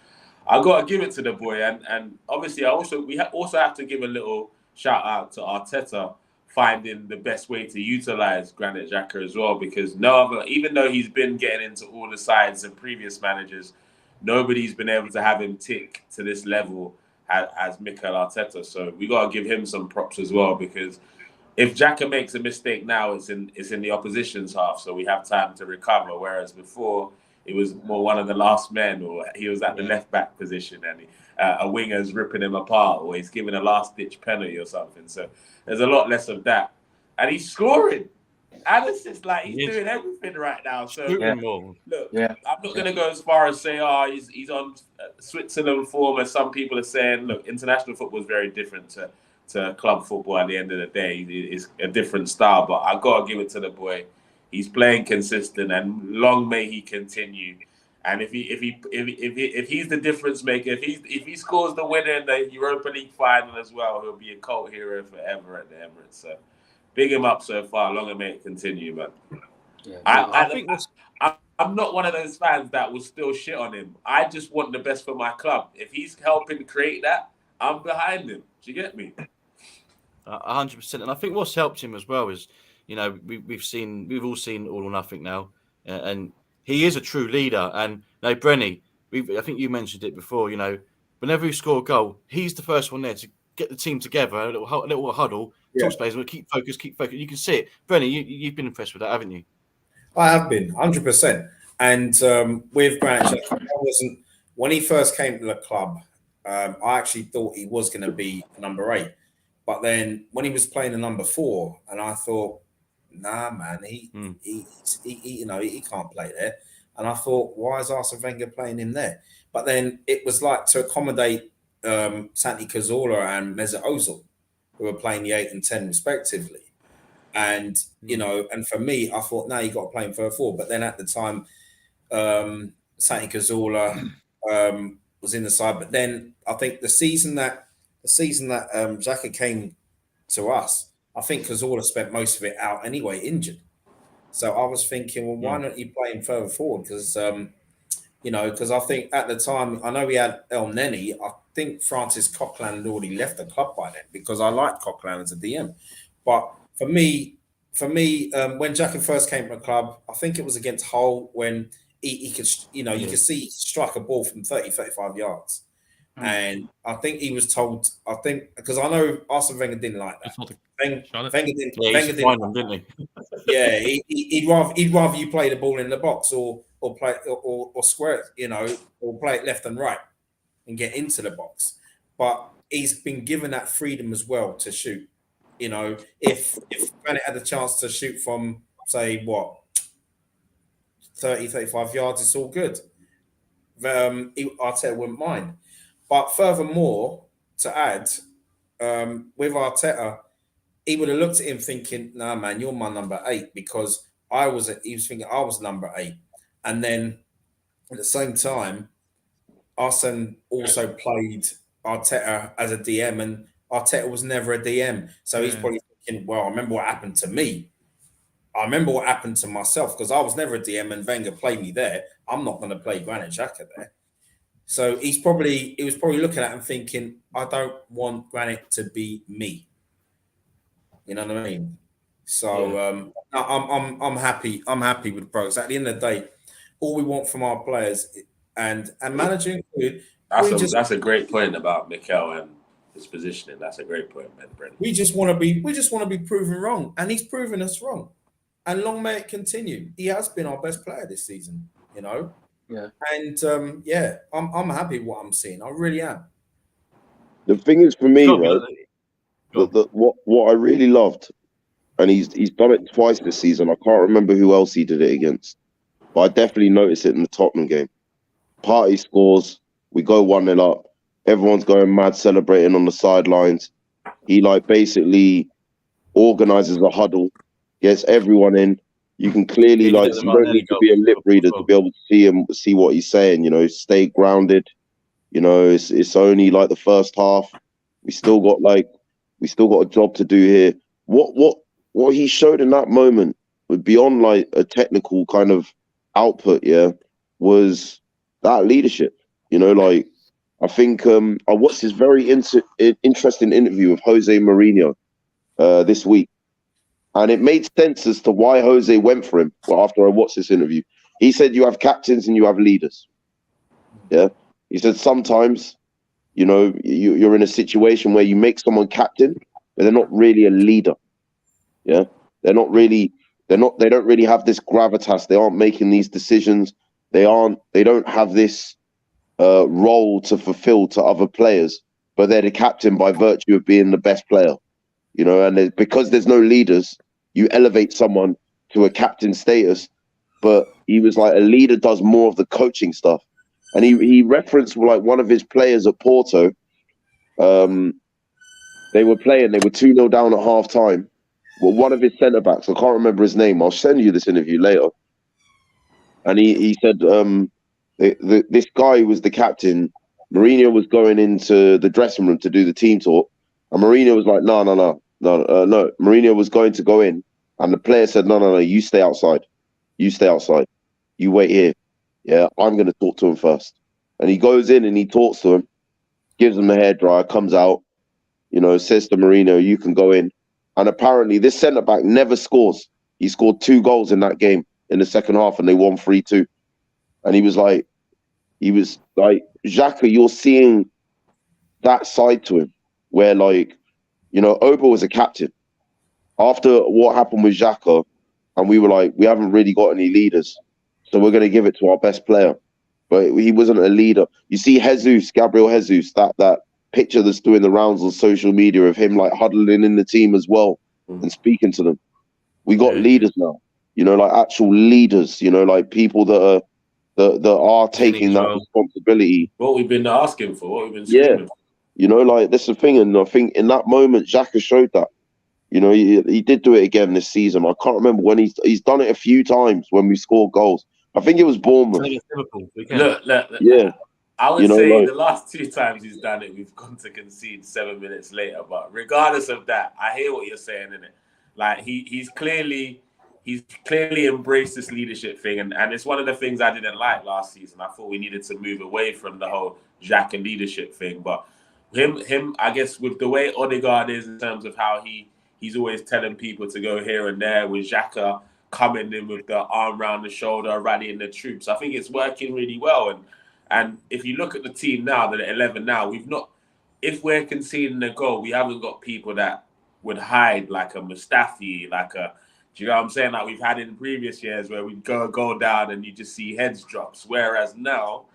I got to give it to the boy. And obviously, we also have to give a little shout out to Arteta finding the best way to utilize Granit Xhaka as well, because even though he's been getting into all the sides of previous managers, nobody's been able to have him tick to this level as Mikel Arteta. So we got to give him some props as well, because if Xhaka makes a mistake now, it's in the opposition's half, so we have time to recover. Whereas before, it was more one of the last men, or he was at the left back position, and a winger's ripping him apart, or he's giving a last ditch penalty or something. So there's a lot less of that, and he's scoring. And it's just like he's doing everything right now. So look, I'm not going to go as far as say, he's on Switzerland form, as some people are saying. Look, international football is very different to club football. At the end of the day, it's a different style. But I got to give it to the boy. He's playing consistent, and long may he continue. And if he's the difference maker, if he scores the winner in the Europa League final as well, he'll be a cult hero forever at the Emirates. So big him up so far. Long may it continue, man. Yeah, I'm not one of those fans that will still shit on him. I just want the best for my club. If he's helping create that, I'm behind him. Do you get me? 100%. And I think what's helped him as well is, you know, we've all seen All or Nothing now, and he is a true leader. And now, Brenny, I think you mentioned it before. You know, whenever you score a goal, he's the first one there to get the team together, a little huddle, talk space, and keep focused. You can see it. Brenny, you've been impressed with that, haven't you? I have been 100%. And with Grant, when he first came to the club, I actually thought he was going to be number 8. But then when he was playing the number 4, and I thought, nah, man, he can't play there. And I thought, why is Arsene Wenger playing him there? But then it was like to accommodate Santi Cazorla and Mesut Ozil, who were playing the 8 and 10 respectively. And, you know, and for me, I thought, no, you got to play him for a 4. But then at the time, Santi Cazorla was in the side. But then I think the season that Xhaka came to us, I think Cazorla spent most of it out anyway, injured. So I was thinking, well, why don't you play him further forward? Because, because I think at the time, I know we had El Neni. I think Francis Coquelin had already left the club by then, because I liked Coquelin as a DM. But for me, when Xhaka first came to the club, I think it was against Hull when he could, you could see he strike a ball from 30, 35 yards. And I think he was told, because I know Arsene Wenger didn't like that. Wenger didn't he? Yeah, he'd rather you play the ball in the box or play or square it, or play it left and right and get into the box. But he's been given that freedom as well to shoot. If Bennett had the chance to shoot from, say, 30, 35 yards, it's all good. Arteta wouldn't mind. But furthermore, to add, with Arteta, he would have looked at him thinking, nah, man, you're my number 8, because he was thinking I was number 8. And then at the same time, Arsene also played Arteta as a DM, and Arteta was never a DM. So he's probably thinking, well, I remember what happened to me. I remember what happened to myself, because I was never a DM and Wenger played me there. I'm not going to play Granit Xhaka there. So he was probably looking at him thinking, I don't want Granit to be me. You know what I mean? So I'm happy. I'm happy with the progress. At the end of the day, all we want from our players and managing. That's a great point about Mikel and his positioning. That's a great point, man, Brendan. We just want to be proven wrong, and he's proven us wrong. And long may it continue. He has been our best player this season. Yeah. And I'm happy with what I'm seeing. I really am. The thing is, for me, right, what I really loved, and he's done it twice this season. I can't remember who else he did it against, but I definitely noticed it in the Tottenham game. Partey scores, we go 1-0 up. Everyone's going mad, celebrating on the sidelines. He basically organizes a huddle, gets everyone in. You can clearly you don't need to be a lip reader to be able to see what he's saying. Stay grounded. It's only the first half. We still got a job to do here. What he showed in that moment, beyond a technical kind of output, was that leadership. I think I watched this very interesting interview with Jose Mourinho this week. And it made sense as to why Jose went for him. Well, after I watched this interview, he said you have captains and you have leaders. Yeah. He said sometimes, you're in a situation where you make someone captain, but they're not really a leader. Yeah, they're not really. They don't really have this gravitas. They aren't making these decisions. They don't have this role to fulfill to other players. But they're the captain by virtue of being the best player. You know, and because there's no leaders, you elevate someone to a captain status. But he was like, a leader does more of the coaching stuff. And he referenced like one of his players at Porto. They were 2-0 down at half time. Well, one of his centre backs, I can't remember his name. I'll send you this interview later. And he said, this guy who was the captain, Mourinho was going into the dressing room to do the team talk. And Mourinho was like, no. Mourinho was going to go in. And the player said, no, you stay outside. You stay outside. You wait here. Yeah, I'm going to talk to him first. And he goes in and he talks to him, gives him the hairdryer, comes out, says to Mourinho, you can go in. And apparently this centre-back never scores. He scored 2 goals in that game in the second half and they won 3-2. And he was like, Xhaka, you're seeing that side to him where Oba was a captain. After what happened with Xhaka, and we were like, we haven't really got any leaders, so we're going to give it to our best player. But he wasn't a leader. You see Gabriel Jesus, that picture that's doing the rounds on social media of him like huddling in the team as well and speaking to them. We got leaders now, like actual leaders, like people that are taking that responsibility. What we've been asking for, what we've been screaming for. That's the thing. And I think in that moment, Xhaka showed that. He did do it again this season. I can't remember when he's done it a few times when we scored goals. I think it was Bournemouth. Look. Yeah. I would say the last 2 times he's done it, we've gone to concede 7 minutes later. But regardless of that, I hear what you're saying, innit? Like he's clearly embraced this leadership thing, and it's one of the things I didn't like last season. I thought we needed to move away from the whole Xhaka leadership thing. But him, I guess with the way Odegaard is in terms of how he's always telling people to go here and there, with Xhaka coming in with the arm around the shoulder, rallying the troops. I think it's working really well. And if you look at the team now, the 11 now, if we're conceding a goal, we haven't got people that would hide like a Mustafi, do you know what I'm saying? Like we've had in previous years where we'd go down and you just see heads drops. Whereas now,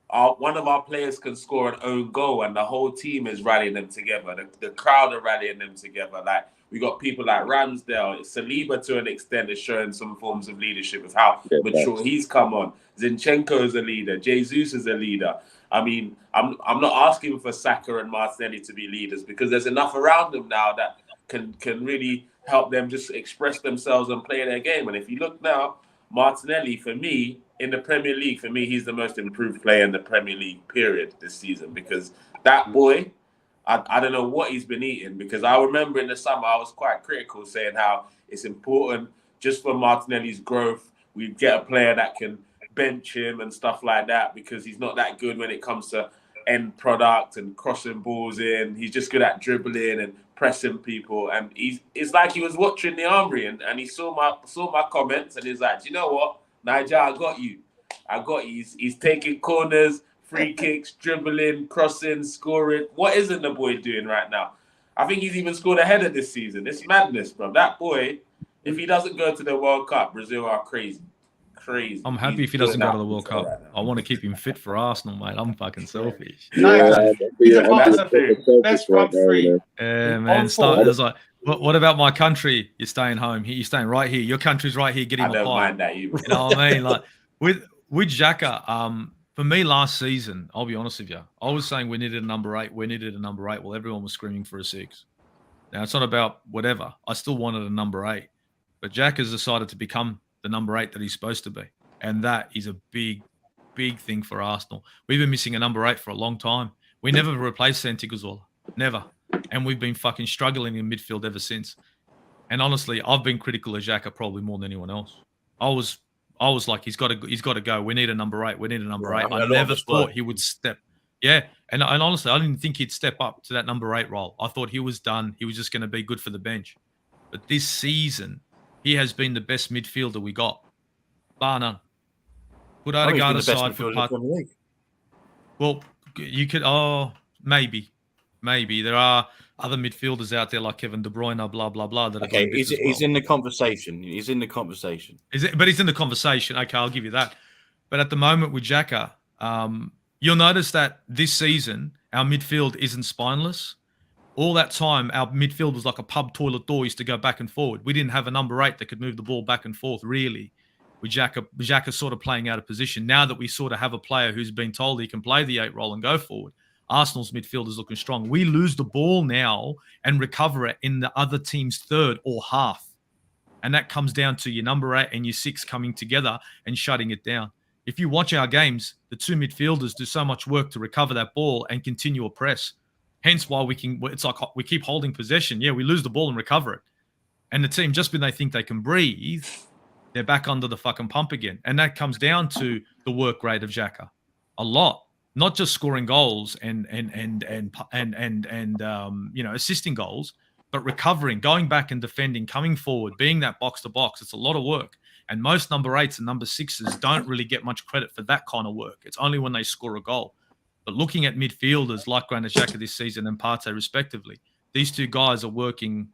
one of our players can score an own goal and the whole team is rallying them together. The crowd are rallying them together. Like we got people like Ramsdale, Saliba to an extent is showing some forms of leadership of how mature he's come on. Zinchenko is a leader. Jesus is a leader. I mean, I'm not asking for Saka and Martinelli to be leaders because there's enough around them now that can really help them just express themselves and play their game. And if you look now, Martinelli, for me, in the Premier League, for me, he's the most improved player in the Premier League, period, this season. Because that boy, I don't know what he's been eating. Because I remember in the summer, I was quite critical saying how it's important just for Martinelli's growth. We get a player that can bench him and stuff like that because he's not that good when it comes to end product and crossing balls in. He's just good at dribbling and pressing people. And it's like he was watching the Armoury and he saw my comments and he's like, do you know what? Nigel, I got you. He's taking corners, free kicks, dribbling, crossing, scoring. What isn't the boy doing right now? I think he's even scored a header this season. It's madness, bro. That boy, if he doesn't go to the World Cup, Brazil are crazy. I'm happy if he doesn't go to the World Cup. I want to keep him fit for Arsenal, mate. I'm fucking selfish. Best front three. Yeah, man. It's like, what about my country? You're staying home. You're staying right here. Your country's right here. Get him a pie. I don't mind that, you know what I mean? Like with Xhaka, for me last season, I'll be honest with you, I was saying we needed a number 8. We needed a number 8. Well, everyone was screaming for a 6. Now it's not about whatever. I still wanted a number 8, but Xhaka's decided to become the number 8 that he's supposed to be. And that is a big, big thing for Arsenal. We've been missing a number 8 for a long time. We never replaced Santiago. Never. And we've been fucking struggling in midfield ever since. And honestly, I've been critical of Xhaka probably more than anyone else. I was like, he's got to go. We need a number 8. We need a number 8. I never thought he would step. Yeah. And honestly, I didn't think he'd step up to that number 8 role. I thought he was done. He was just going to be good for the bench. But this season, he has been the best midfielder we got. Bar none. Put Odegaard aside for part. Well, you could, maybe. Maybe there are other midfielders out there like Kevin De Bruyne, blah blah blah. That okay, he's in the conversation. He's in the conversation. But he's in the conversation. Okay, I'll give you that. But at the moment with Xhaka, you'll notice that this season our midfield isn't spineless. All that time, our midfield was like a pub toilet door, used to go back and forward. We didn't have a number 8 that could move the ball back and forth, really. With Xhaka sort of playing out of position. Now that we sort of have a player who's been told he can play the 8 role and go forward, Arsenal's midfield is looking strong. We lose the ball now and recover it in the other team's third or half. And that comes down to your number 8 and your 6 coming together and shutting it down. If you watch our games, the 2 midfielders do so much work to recover that ball and continue a press. Hence why it's like we keep holding possession. Yeah, we lose the ball and recover it. And the team, just when they think they can breathe, they're back under the fucking pump again. And that comes down to the work rate of Xhaka. A lot. Not just scoring goals and assisting goals, but recovering, going back and defending, coming forward, being that box to box. It's a lot of work. And most number 8s and number 6s don't really get much credit for that kind of work. It's only when they score a goal. But looking at midfielders like Granit Xhaka this season and Partey respectively, these 2 guys are working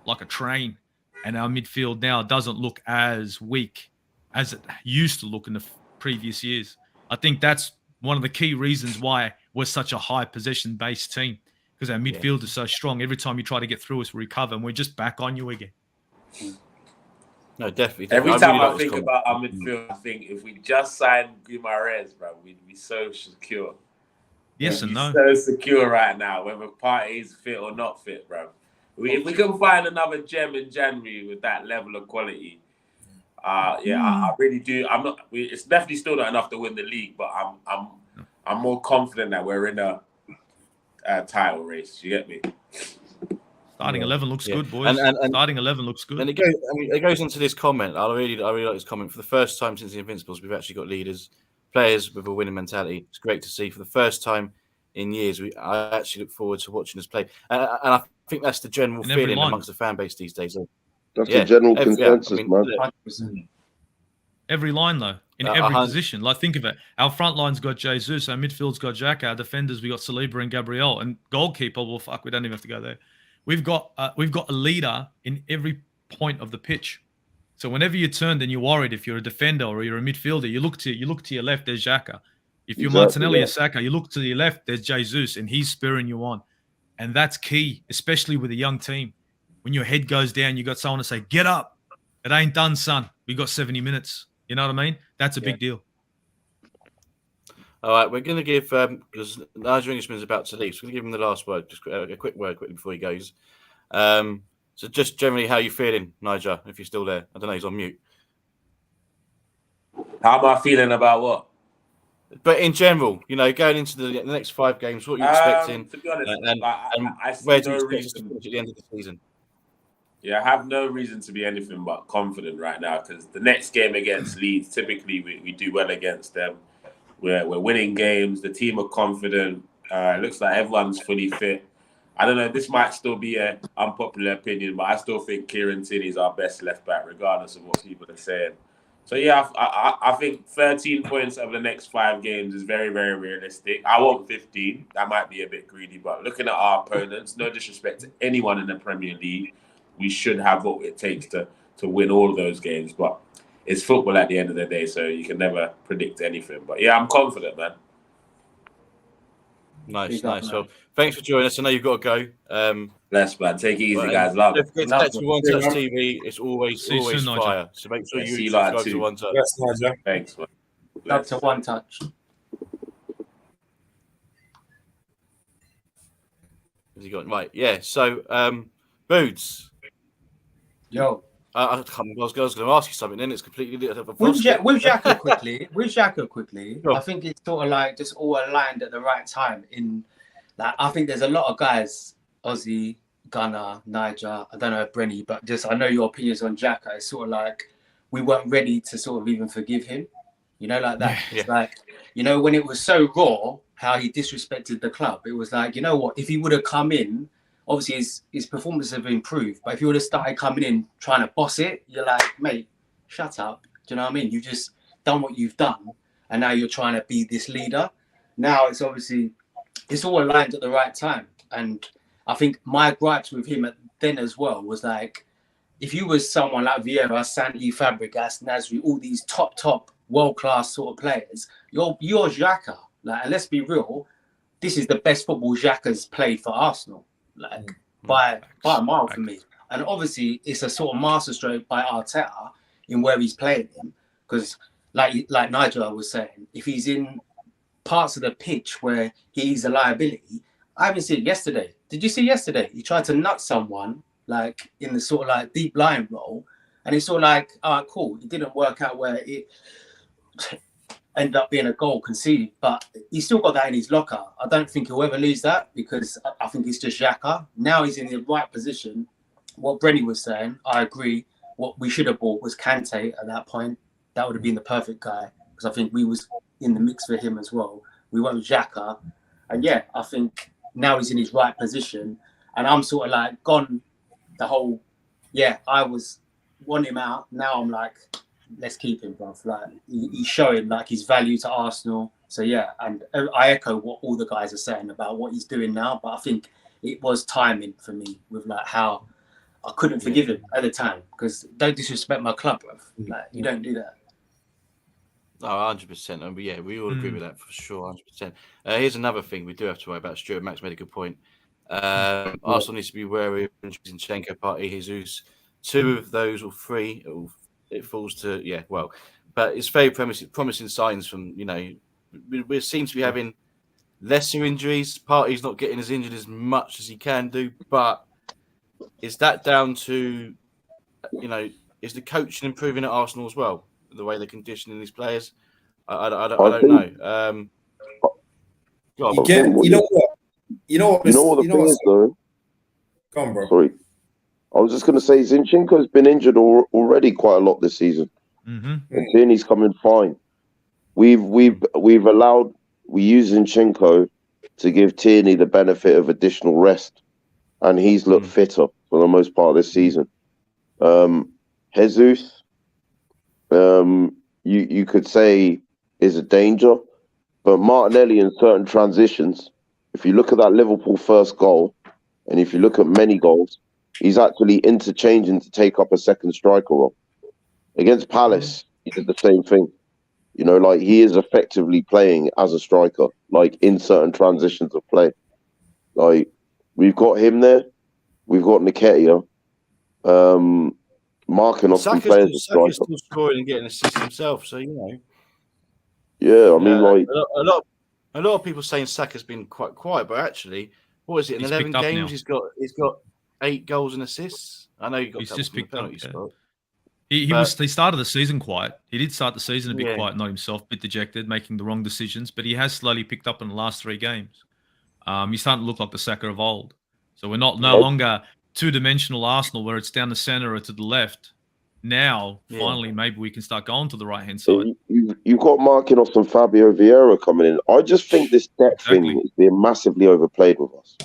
like a train. And our midfield now doesn't look as weak as it used to look in the previous years. I think that's one of the key reasons why we're such a high possession-based team, because our midfield is so strong. Every time you try to get through us, we recover, and we're just back on you again. No, definitely. Every time I think about our midfield, I think if we just signed Guimarães, bro, we'd be so secure. Yes and no. So secure right now, whether Partey's fit or not fit, bro. If we can find another gem in January with that level of quality, I really do. It's definitely still not enough to win the league, but I'm more confident that we're in a title race. You get me? Starting 11 looks good, boys. And starting 11 looks good. And it goes into this comment. I really like this comment. For the first time since the Invincibles, we've actually got players with a winning mentality. It's great to see. For the first time in years, I actually look forward to watching us play. And I think that's the general feeling amongst the fan base these days. That's the general consensus, man. Every line, though, in every position. Like, think of it. Our front line's got Jesus. Our midfield's got Xhaka. Our defenders, we got Saliba and Gabriel. And goalkeeper, well, fuck, we don't even have to go there. We've got a leader in every point of the pitch. So whenever you turn, then you're worried if you're a defender or you're a midfielder. You look to your left, there's Xhaka. If you're Martinelli or Saka, you look to your left, there's Jesus, and he's spurring you on. And that's key, especially with a young team. When your head goes down, you got someone to say, get up. It ain't done, son. We got 70 minutes. You know what I mean? That's a big deal. All right, we're going to give, because Nigel Englishman's about to leave, so we're going to give him the last word, just a quick word quickly before he goes. So just generally, how are you feeling, Nigel, if you're still there? I don't know, he's on mute. How am I feeling about what? But in general, going into the next 5 games, what are you expecting? To be honest, and where do you expect us to finish at the end of the season? Yeah, I have no reason to be anything but confident right now, because the next game against Leeds, typically we do well against them. We're winning games. The team are confident. It looks like everyone's fully fit. I don't know. This might still be an unpopular opinion, but I still think Kieran Tierney is our best left back, regardless of what people are saying. So yeah, I think 13 points over the next 5 games is very, very realistic. I want 15. That might be a bit greedy, but looking at our opponents, no disrespect to anyone in the Premier League, we should have what it takes to win all of those games. But it's football at the end of the day, so you can never predict anything. But yeah, I'm confident, man. Nice. Well, thanks for joining us. I know you've got to go. Bless, man. Take it easy, guys. Love it. It's actually One Touch TV. It's always fire. So make sure you subscribe to One Touch. Thanks, man. Love to One Touch. Has he got right? Yeah. So, Boots. Yo. I was going to ask you something. Then it's completely with Xhaka quickly. Sure. I think it's sort of like just all aligned at the right time. I think there's a lot of guys, Aussie, Gunner, Niger, I don't know Brenny, but I know your opinions on Xhaka. It's sort of like we weren't ready to sort of even forgive him. Like that. Yeah. It's like, when it was so raw, how he disrespected the club. It was like, you know what? If he would have come in, obviously his performances have improved, but if you would have started coming in trying to boss it, you're like, mate, shut up. Do you know what I mean? You've just done what you've done, and now you're trying to be this leader. Now it's all aligned at the right time. And I think my gripes with him then as well was like, if you was someone like Vieira, Santi, Fabregas, Nasri, all these top world-class sort of players, you're Xhaka. Like, and let's be real, this is the best football Xhaka's played for Arsenal, like by a mile for me. And obviously, it's a sort of masterstroke by Arteta in where he's playing him, because like Nigel was saying, if he's in parts of the pitch where he's a liability, I haven't seen it yesterday. Did you see yesterday? He tried to nut someone like in the sort of like deep line role, and it's sort of like, all right, cool. It didn't work out where it ended up being a goal conceded, but he's still got that in his locker. I don't think he'll ever lose that, because I think it's just Xhaka. Now he's in the right position. What Brenny was saying, I agree. What we should have bought was Kante at that point. That would have been the perfect guy, because I think we was in the mix for him as well. We went with Xhaka, and yeah, I think now he's in his right position, and I'm sort of like gone the whole, I was want him out. Now I'm like, let's keep him, bruv. Like, he's showing like his value to Arsenal. So yeah, and I echo what all the guys are saying about what he's doing now. But I think it was timing for me with like how I couldn't forgive him at the time, because don't disrespect my club, bruv. Like, you don't do that. Oh, 100%. But yeah, we all agree with that for sure, 100%. Here's another thing we do have to worry about. Stuart Max made a good point. Arsenal needs to be wary of Zinchenko, Partey, Jesus. 2 of those, or 3, it falls to, but it's very promising signs from, we seem to be having lesser injuries. Partey's not getting as injured as much as he can do, but is that down to, is the coaching improving at Arsenal as well? The way they're conditioning these players? I don't know. You know what the thing is, though? Go on, bro. Sorry. I was just going to say, Zinchenko's been injured already quite a lot this season. And Tierney's coming fine. We use Zinchenko to give Tierney the benefit of additional rest, and he's looked fitter for the most part of this season. Jesus, you could say is a danger, but Martinelli in certain transitions, if you look at that Liverpool first goal, and if you look at many goals, he's actually interchanging to take up a second striker role. Against Palace, he did the same thing. Like, he is effectively playing as a striker, like in certain transitions of play. Like, we've got him there. We've got Nketiah. Marking off some players as striker. Saka's still scoring and getting assists himself, so Yeah, I mean, like a lot of people saying Saka's been quite quiet, but actually, what is it? In 11 games, he's got 8 goals and assists. I know he's just picked up. He started the season quiet. He did start the season a bit quiet, not himself, a bit dejected, making the wrong decisions. But he has slowly picked up in the last 3 games. He's starting to look like the Saka of old. So we're no longer two-dimensional Arsenal where it's down the center or to the left. Now, finally, maybe we can start going to the right-hand side. You've got marking off some Fabio Vieira coming in. I just think this depth thing is being massively overplayed with us.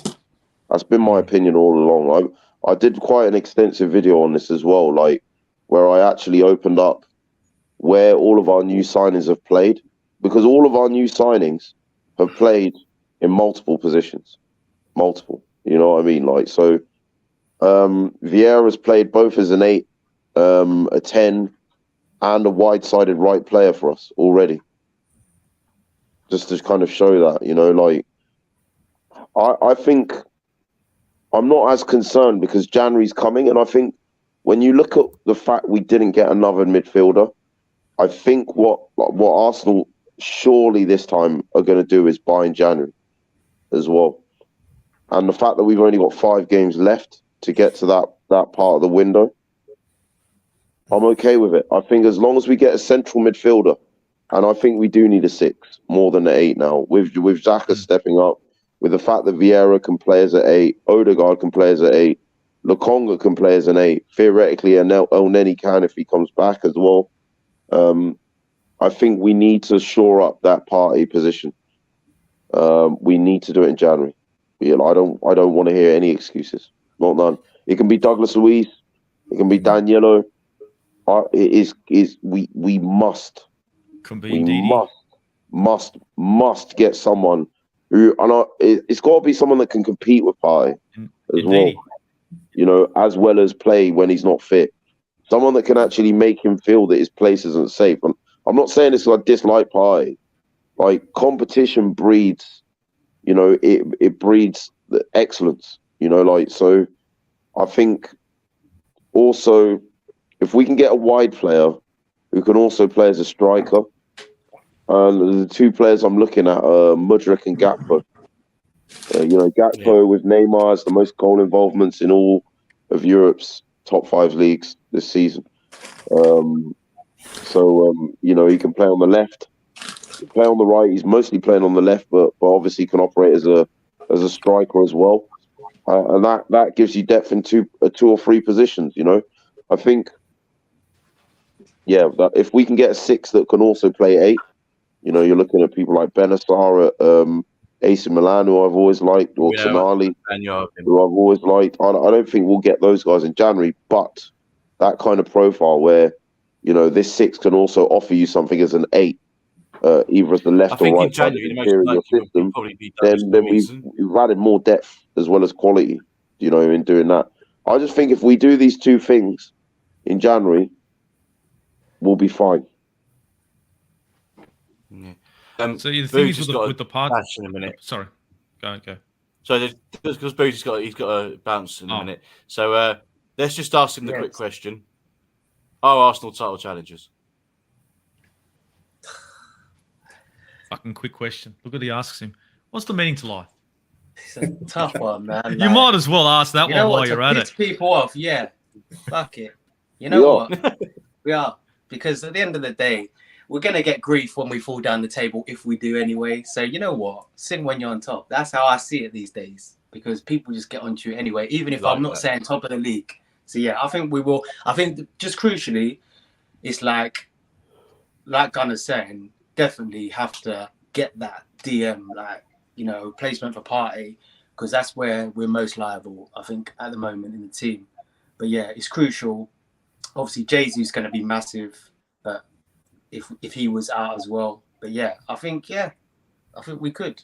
That's been my opinion all along. I did quite an extensive video on this as well, like where I actually opened up where all of our new signings have played, because all of our new signings have played in multiple positions. Multiple. You know what I mean? Like, so Vieira's played both as an 8, a 10, and a wide-sided right player for us already. Just to kind of show that, like, I think I'm not as concerned because January's coming, and I think when you look at the fact we didn't get another midfielder, I think what Arsenal surely this time are going to do is buy in January as well. And the fact that we've only got 5 games left to get to that part of the window, I'm okay with it. I think as long as we get a central midfielder, and I think we do need a 6 more than an 8 now, with Xhaka stepping up, with the fact that Vieira can play as an 8, Odegaard can play as an 8, Lokonga can play as an 8, theoretically, and Elneny can if he comes back as well. I think we need to shore up that party position. We need to do it in January. I don't want to hear any excuses. Not none. It can be Douglas Luiz. It can be Danilo. We must get someone it's got to be someone that can compete with Partey as well. You know, as well as play when he's not fit. Someone that can actually make him feel that his place isn't safe. And I'm not saying this like dislike Partey. Like, competition breeds, you know, it breeds the excellence. You know, like, so I think also if we can get a wide player who can also play as a striker, and the two players I'm looking at are Mudryk and Gakpo. You know, Gakpo with Neymar has the most goal involvements in all of Europe's top 5 leagues this season. You know, he can play on the left, he can play on the right. He's mostly playing on the left, but obviously can operate as a striker as well. And that gives you depth in two or three positions. You know, I think, that if we can get a 6 that can also play 8, you know, you're looking at people like Benassar at AC Milan, who I've always liked, or Tonali, who I've always liked. I don't think we'll get those guys in January, but that kind of profile where, you know, this 6 can also offer you something as an 8, either as the left or right side of the interior system, then we've added more depth as well as quality, you know, in doing that. I just think if we do these 2 things in January, we'll be fine. Yeah. So the thing is with the part in a minute. Sorry, go. So because Booty's got a bounce in a minute. So let's just ask him the quick question: are Arsenal title challengers? Fucking quick question. Look what he asks him. What's the meaning to life? It's a tough one, man. You might as well ask that one while you're at it. People off, fuck it. You know what? We are, because at the end of the day, we're going to get grief when we fall down the table if we do anyway. So you know what? Sin when you're on top. That's how I see it these days, because people just get onto you anyway, even if I'm not saying top of the league. So I think we will. I think just crucially, it's like Gunner's saying, definitely have to get that DM, like, you know, placement for Partey, because that's where we're most liable, I think, at the moment in the team. But it's crucial. Obviously, Jesus is going to be massive, but if he was out as well. But I think we could,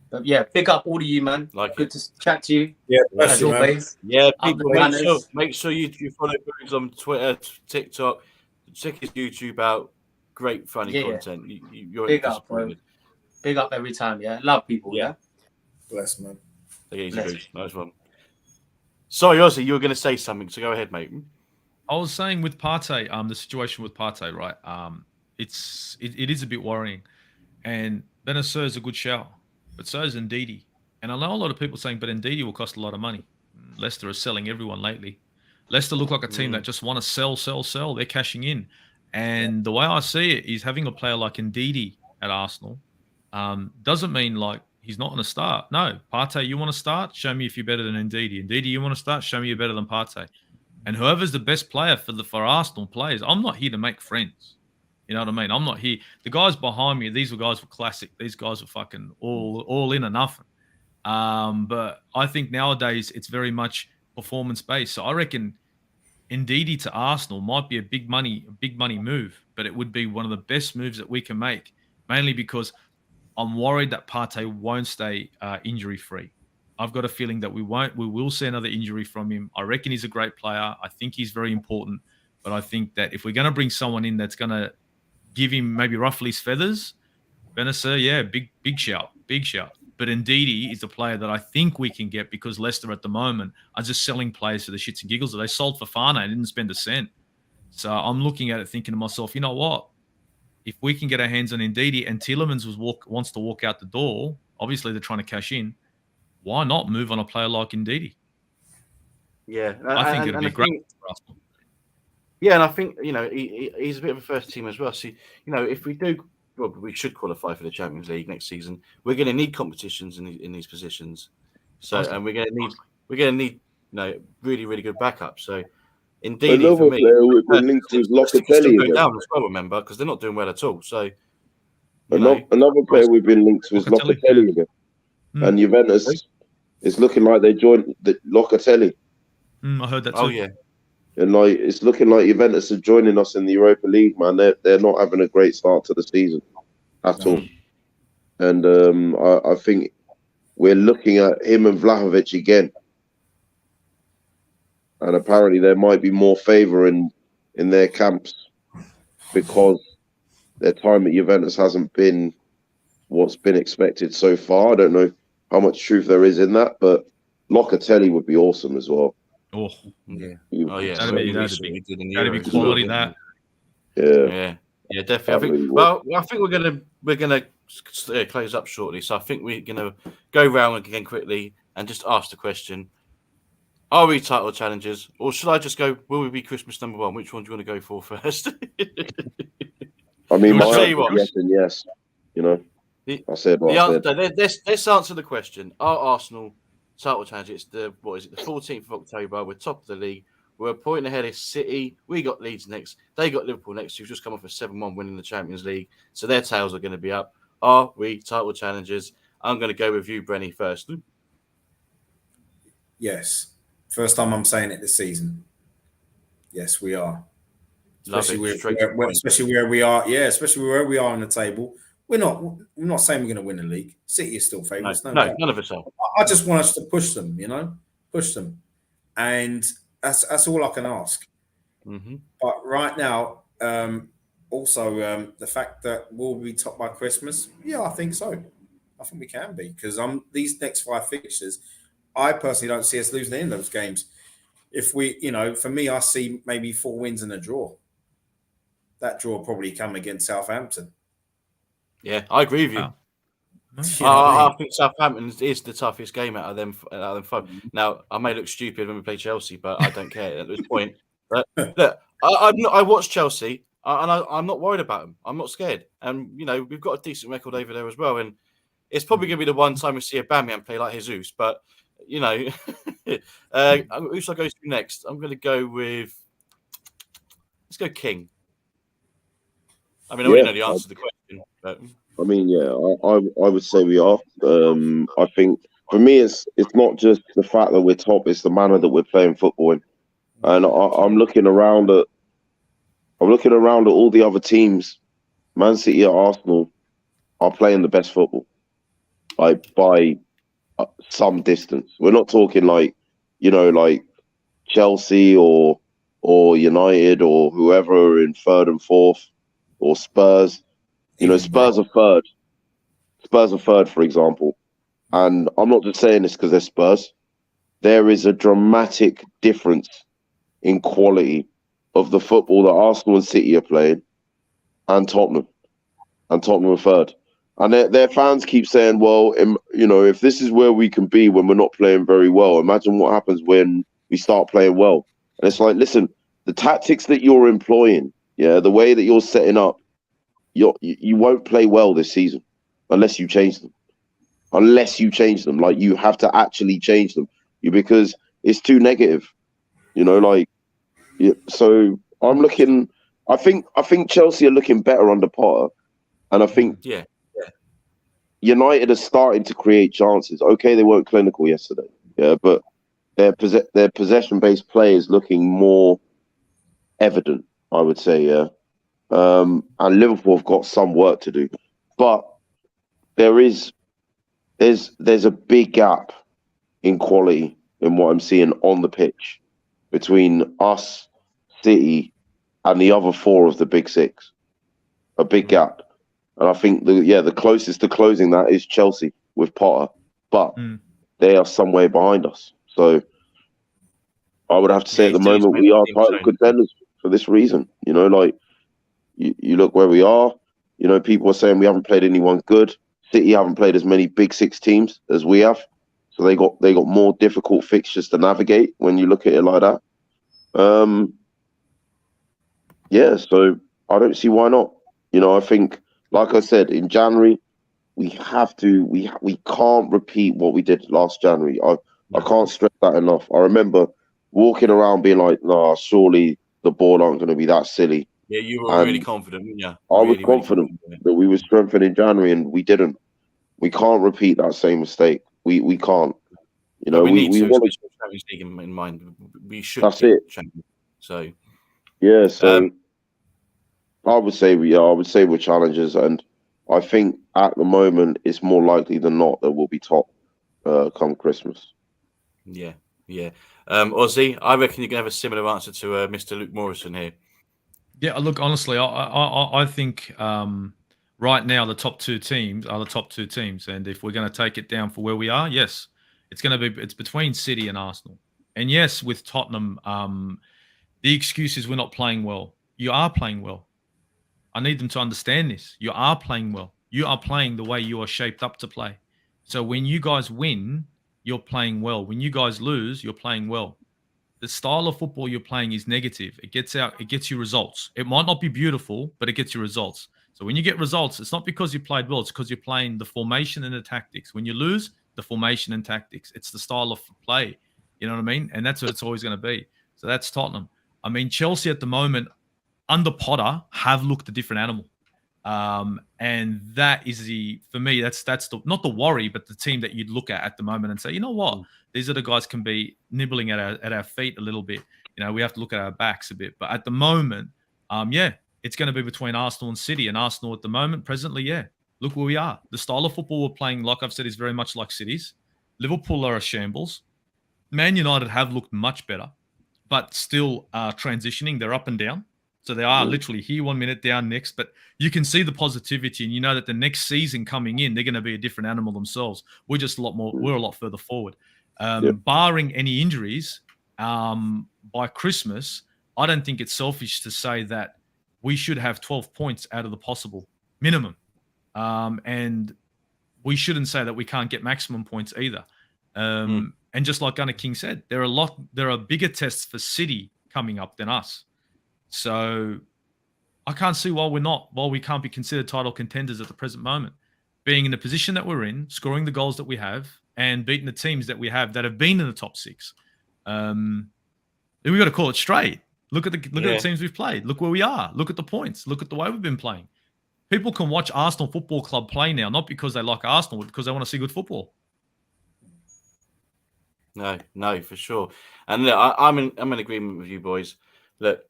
But big up all of you, man. Good to chat to you. Yeah, as always. People, make sure you follow Boots on Twitter, TikTok, check his YouTube out. Great funny content. You're big up, bro. Big up every time. Love people. Bless, man. Nice one. Sorry, Ozzy, you were going to say something, so go ahead, mate. I was saying with Partey, the situation with Partey, right? It is a bit worrying, and Benassar is a good shout, but so is Ndidi. And I know a lot of people saying, but Ndidi will cost a lot of money. Leicester is selling everyone lately. Leicester look like a team that just want to sell. They're cashing in, and the way I see it is having a player like Ndidi at Arsenal doesn't mean like he's not going to start. No, Partey, you want to start? Show me if you're better than Ndidi. Ndidi, you want to start? Show me you're better than Partey. And whoever's the best player for Arsenal players, I'm not here to make friends. You know what I mean? I'm not here. The guys behind me, these guys were classic. These guys were fucking all in or nothing. But I think nowadays it's very much performance based. So I reckon Ndidi to Arsenal might be a big money move, but it would be one of the best moves that we can make, mainly because I'm worried that Partey won't stay injury free. I've got a feeling that we will see another injury from him. I reckon he's a great player. I think he's very important. But I think that if we're going to bring someone in that's going to give him maybe ruffle his feathers, Benassar, big shout. But Ndidi is a player that I think we can get, because Leicester at the moment are just selling players for the shits and giggles. They sold Fofana and didn't spend a cent. So I'm looking at it thinking to myself, you know what? If we can get our hands on Ndidi and Tielemans wants to walk out the door, obviously they're trying to cash in. Why not move on a player like Ndidi? Yeah, I think it'd be great for us. Yeah, and I think, you know, he's a bit of a first team as well. So, you know, if we do, well, we should qualify for the Champions League next season. We're going to need competitions in these positions. So, and we're going to need, you know, really, really good backup. So, Ndidi another for me, player we've been linked with Locatelli go down as well. Remember, because they're not doing well at all. So, another player we've been linked with Locatelli again. And Juventus is looking like they joined the Locatelli. I heard that too. Oh yeah, and like it's looking like Juventus are joining us in the Europa League, man. They're not having a great start to the season at all. And I think we're looking at him and Vlahovic again. And apparently there might be more favour in their camps because their time at Juventus hasn't been what's been expected so far. I don't know how much truth there is in that, but Locatelli would be awesome as well. Oh, yeah. That'd be quality, that. Yeah, definitely. I think we're gonna close up shortly, so I think we're gonna go round again quickly and just ask the question: are we title challengers, or should I just go? Will we be Christmas number one? Which one do you want to go for first? I mean, my answer yes and yes. You know, I said what I said. Let's answer the question: are Arsenal title challengers? It's the 14th of October. We're top of the league. We're a point ahead of City. We got Leeds next. They got Liverpool next, who've just come off a 7-1 win in the Champions League. So their tails are going to be up. Are we title challengers? I'm going to go with you, Brenny, first. Yes. First time I'm saying it this season. Yes, we are. Especially where we are. Yeah, especially where we are on the table. We're not saying we're going to win the league. City is still favourites. No, none of us are. I just want us to push them, push them. And that's all I can ask. Mm-hmm. But right now, also the fact that we'll be top by Christmas, yeah, I think so. I think we can be, because these next 5 fixtures, I personally don't see us losing any of those games. If we, for me, I see maybe 4 wins and a draw. That draw will probably come against Southampton. Yeah, I agree with you. I think Southampton is the toughest game out of them 5. Now, I may look stupid when we play Chelsea, but I don't care at this point. But look, I watched Chelsea, and I'm not worried about them. I'm not scared. And, we've got a decent record over there as well. And it's probably going to be the one time we see Aubameyang play like Jesus. But, who should I go to next? I'm going to go with... Let's go King. I mean, I already know the answer to the question. But... I mean, yeah, I would say we are. I think for me, it's not just the fact that we're top; it's the manner that we're playing football in. And I'm looking around at all the other teams. Man City and Arsenal are playing the best football, like by some distance. We're not talking like Chelsea or United or whoever are in 3rd and 4th, or Spurs. Spurs are 3rd. Spurs are 3rd, for example. And I'm not just saying this because they're Spurs. There is a dramatic difference in quality of the football that Arsenal and City are playing, and Tottenham. And Tottenham are 3rd. And their fans keep saying, well, if this is where we can be when we're not playing very well, imagine what happens when we start playing well. And it's like, listen, the tactics that you're employing, the way that you're setting up, you won't play well this season unless you change them. Like, you have to actually change them, because it's too negative. So I'm looking. I think Chelsea are looking better under Potter, and I think United are starting to create chances. Okay, they weren't clinical yesterday, but their possession-based play is looking more evident, I would say, and Liverpool have got some work to do, but there's a big gap in quality in what I'm seeing on the pitch between us, City, and the other 4 of the big 6. A big gap, and I think the closest to closing that is Chelsea with Potter, but they are some way behind us. So I would have to say at the moment we are title contenders for this reason. You look where we are. People are saying we haven't played anyone good. City haven't played as many big 6 teams as we have, so they got more difficult fixtures to navigate when you look at it like that. So I don't see why not. I think, like I said, in January we can't repeat what we did last January. I can't stress that enough. I remember walking around being like, nah, surely the ball aren't going to be that silly. Yeah, you were really confident, weren't you? I was confident that we were strengthened in January, and we didn't. We can't repeat that same mistake. We can't. We need to. Champions League in mind. We should. That's it. So. Yeah. So I would say we're challengers, and I think at the moment it's more likely than not that we'll be top come Christmas. Yeah. Aussie, I reckon you're gonna have a similar answer to Mr. Luke Morrison here. Yeah, look, honestly, I think right now the top two teams are the top two teams, and if we're going to take it down for where we are, yes, it's between City and Arsenal, and yes, with Tottenham, the excuse is we're not playing well. You are playing well. I need them to understand this. You are playing well. You are playing the way you are shaped up to play. So when you guys win, you're playing well. When you guys lose, you're playing well. The style of football you're playing is negative. It gets you results. It might not be beautiful, but it gets you results. So when you get results, it's not because you played well. It's because you're playing the formation and the tactics. When you lose, the formation and tactics. It's the style of play. You know what I mean? And that's what it's always going to be. So that's Tottenham. I mean, Chelsea at the moment, under Potter, have looked a different animal. And that is for me, that's not the worry, but the team that you'd look at the moment and say, you know what? These are the guys can be nibbling at our feet a little bit. You know, we have to look at our backs a bit. But at the moment, it's going to be between Arsenal and City. And Arsenal at the moment, presently, look where we are. The style of football we're playing, like I've said, is very much like City's. Liverpool are a shambles. Man United have looked much better, but still transitioning. They're up and down. So they are literally here 1 minute, down next. But you can see the positivity, and you know that the next season coming in, they're going to be a different animal themselves. We're just a lot more. We're a lot further forward. Barring any injuries, by Christmas, I don't think it's selfish to say that we should have 12 points out of the possible minimum. And we shouldn't say that we can't get maximum points either. And just like GunnerKing said, there are bigger tests for City coming up than us. So I can't see why we can't be considered title contenders at the present moment. Being in the position that we're in, scoring the goals that we have, and beating the teams that we have that have been in the top six. We've got to call it straight. Look at the teams we've played. Look where we are. Look at the points. Look at the way we've been playing. People can watch Arsenal Football Club play now, not because they like Arsenal, but because they want to see good football. No, for sure. And look, I'm in agreement with you boys. Look,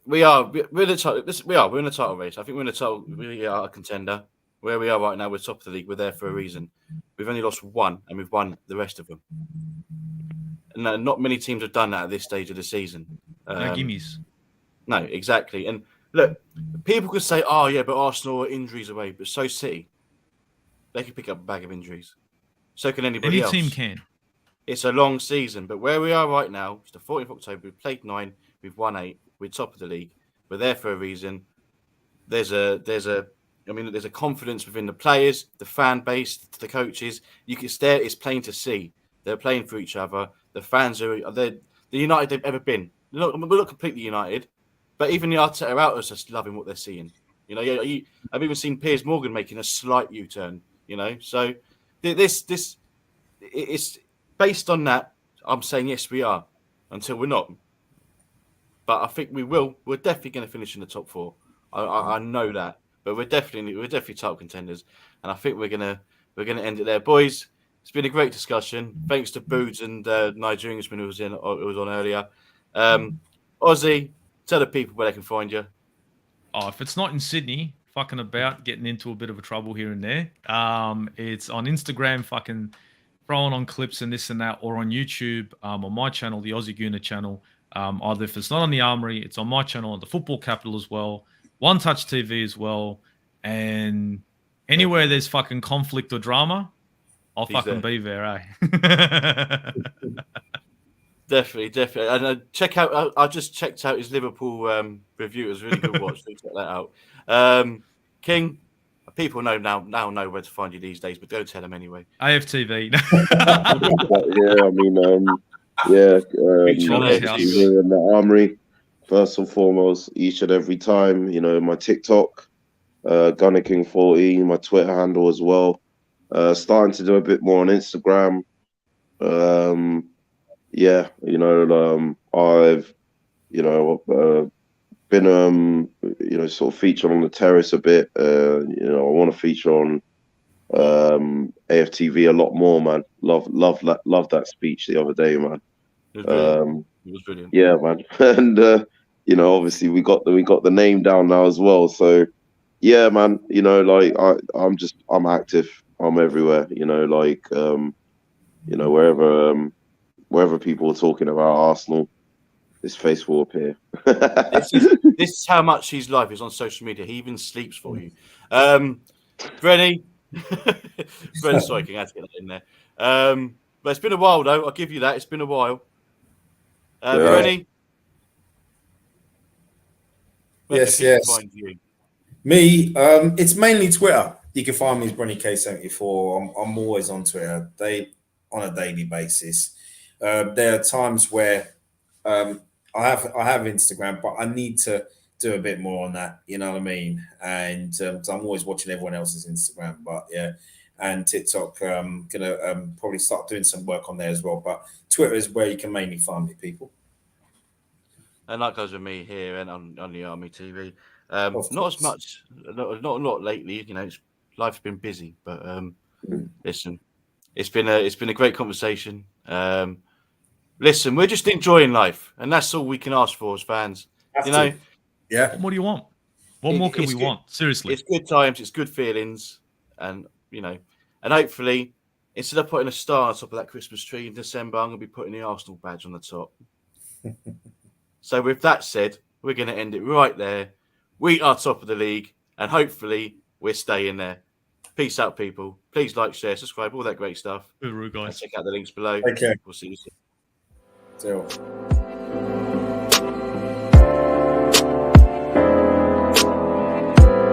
we're in the title race. I think we are a contender. Where we are right now, we're top of the league. We're there for a reason. We've only lost one, and we've won the rest of them. And not many teams have done that at this stage of the season. No gimmies. No, exactly. And look, people could say, "Oh, yeah, but Arsenal are injuries away." But so City, they can pick up a bag of injuries. So can anybody else. Any team can. It's a long season, but where we are right now, it's the 14th of October. We've played 9, we've won 8. We're top of the league. We're there for a reason. There's a confidence within the players, the fan base, the coaches. You can stare. It's plain to see. They're playing for each other. The fans are the united they've ever been. We're not completely united, but even the Arteta out is just loving what they're seeing. You know, I've even seen Piers Morgan making a slight U-turn. You know, so this it's based on that. I'm saying yes, we are until we're not. But I think we will. We're definitely going to finish in the top 4. I know that. But we're definitely title contenders, and I think we're gonna end it there, boys. It's been a great discussion. Thanks to Boots and Nigerian Englishman who was on earlier. Aussie, tell the people where they can find you. Oh, if it's not in Sydney, fucking about, getting into a bit of a trouble here and there. It's on Instagram, fucking throwing on clips and this and that, or on YouTube, on my channel, the Aussie Gooner channel. Either if it's not on the Armoury, it's on my channel, on the Football Capital as well, One Touch TV as well, and anywhere there's fucking conflict or drama, I'll fucking be there, eh? Definitely. And check out. I just checked out his Liverpool review. It was a really good watch. So check that out. King, people know know where to find you these days, but don't tell them anyway. AFTV. Here in the Armoury, first and foremost, each and every time. You know, my TikTok, GunnerKing40, my Twitter handle as well. Starting to do a bit more on Instagram. I've been sort of featured on the terrace a bit. I want to feature on AFTV a lot more, man. Love that speech the other day, man. It was brilliant. Yeah, man. And obviously we got the name down now as well. So yeah, man. You know, like I'm active. I'm everywhere. You know, like you know, wherever people are talking about Arsenal, this face will appear. this is how much his life is on social media. He even sleeps for you. Brenny, Brenny, sorry, King, I had to get that in there. But it's been a while, though. I'll give you that. It's been a while. Brenny? Yes. Find you? Me, it's mainly Twitter. You can find me as Brenny K74. I'm always on Twitter. On a daily basis. There are times where I have Instagram, but I need to do a bit more on that. You know what I mean? And so I'm always watching everyone else's Instagram. But yeah, and TikTok, gonna probably start doing some work on there as well. But Twitter is where you can mainly find me, people. And that goes with me here and on the Army TV. Not as much, not a lot lately. You know, life's been busy, but listen, it's been a great conversation. Listen, we're just enjoying life, and that's all we can ask for as fans. You know, yeah. What more do you want? What more can we want? Seriously, it's good times, it's good feelings, and you know, and hopefully, instead of putting a star on top of that Christmas tree in December, I'm going to be putting the Arsenal badge on the top. So with that said, we're going to end it right there. We are top of the league, and hopefully we're staying there. Peace out, people. Please like, share, subscribe, all that great stuff. Hooroo, guys. And check out the links below. Take care. We'll see you soon. So.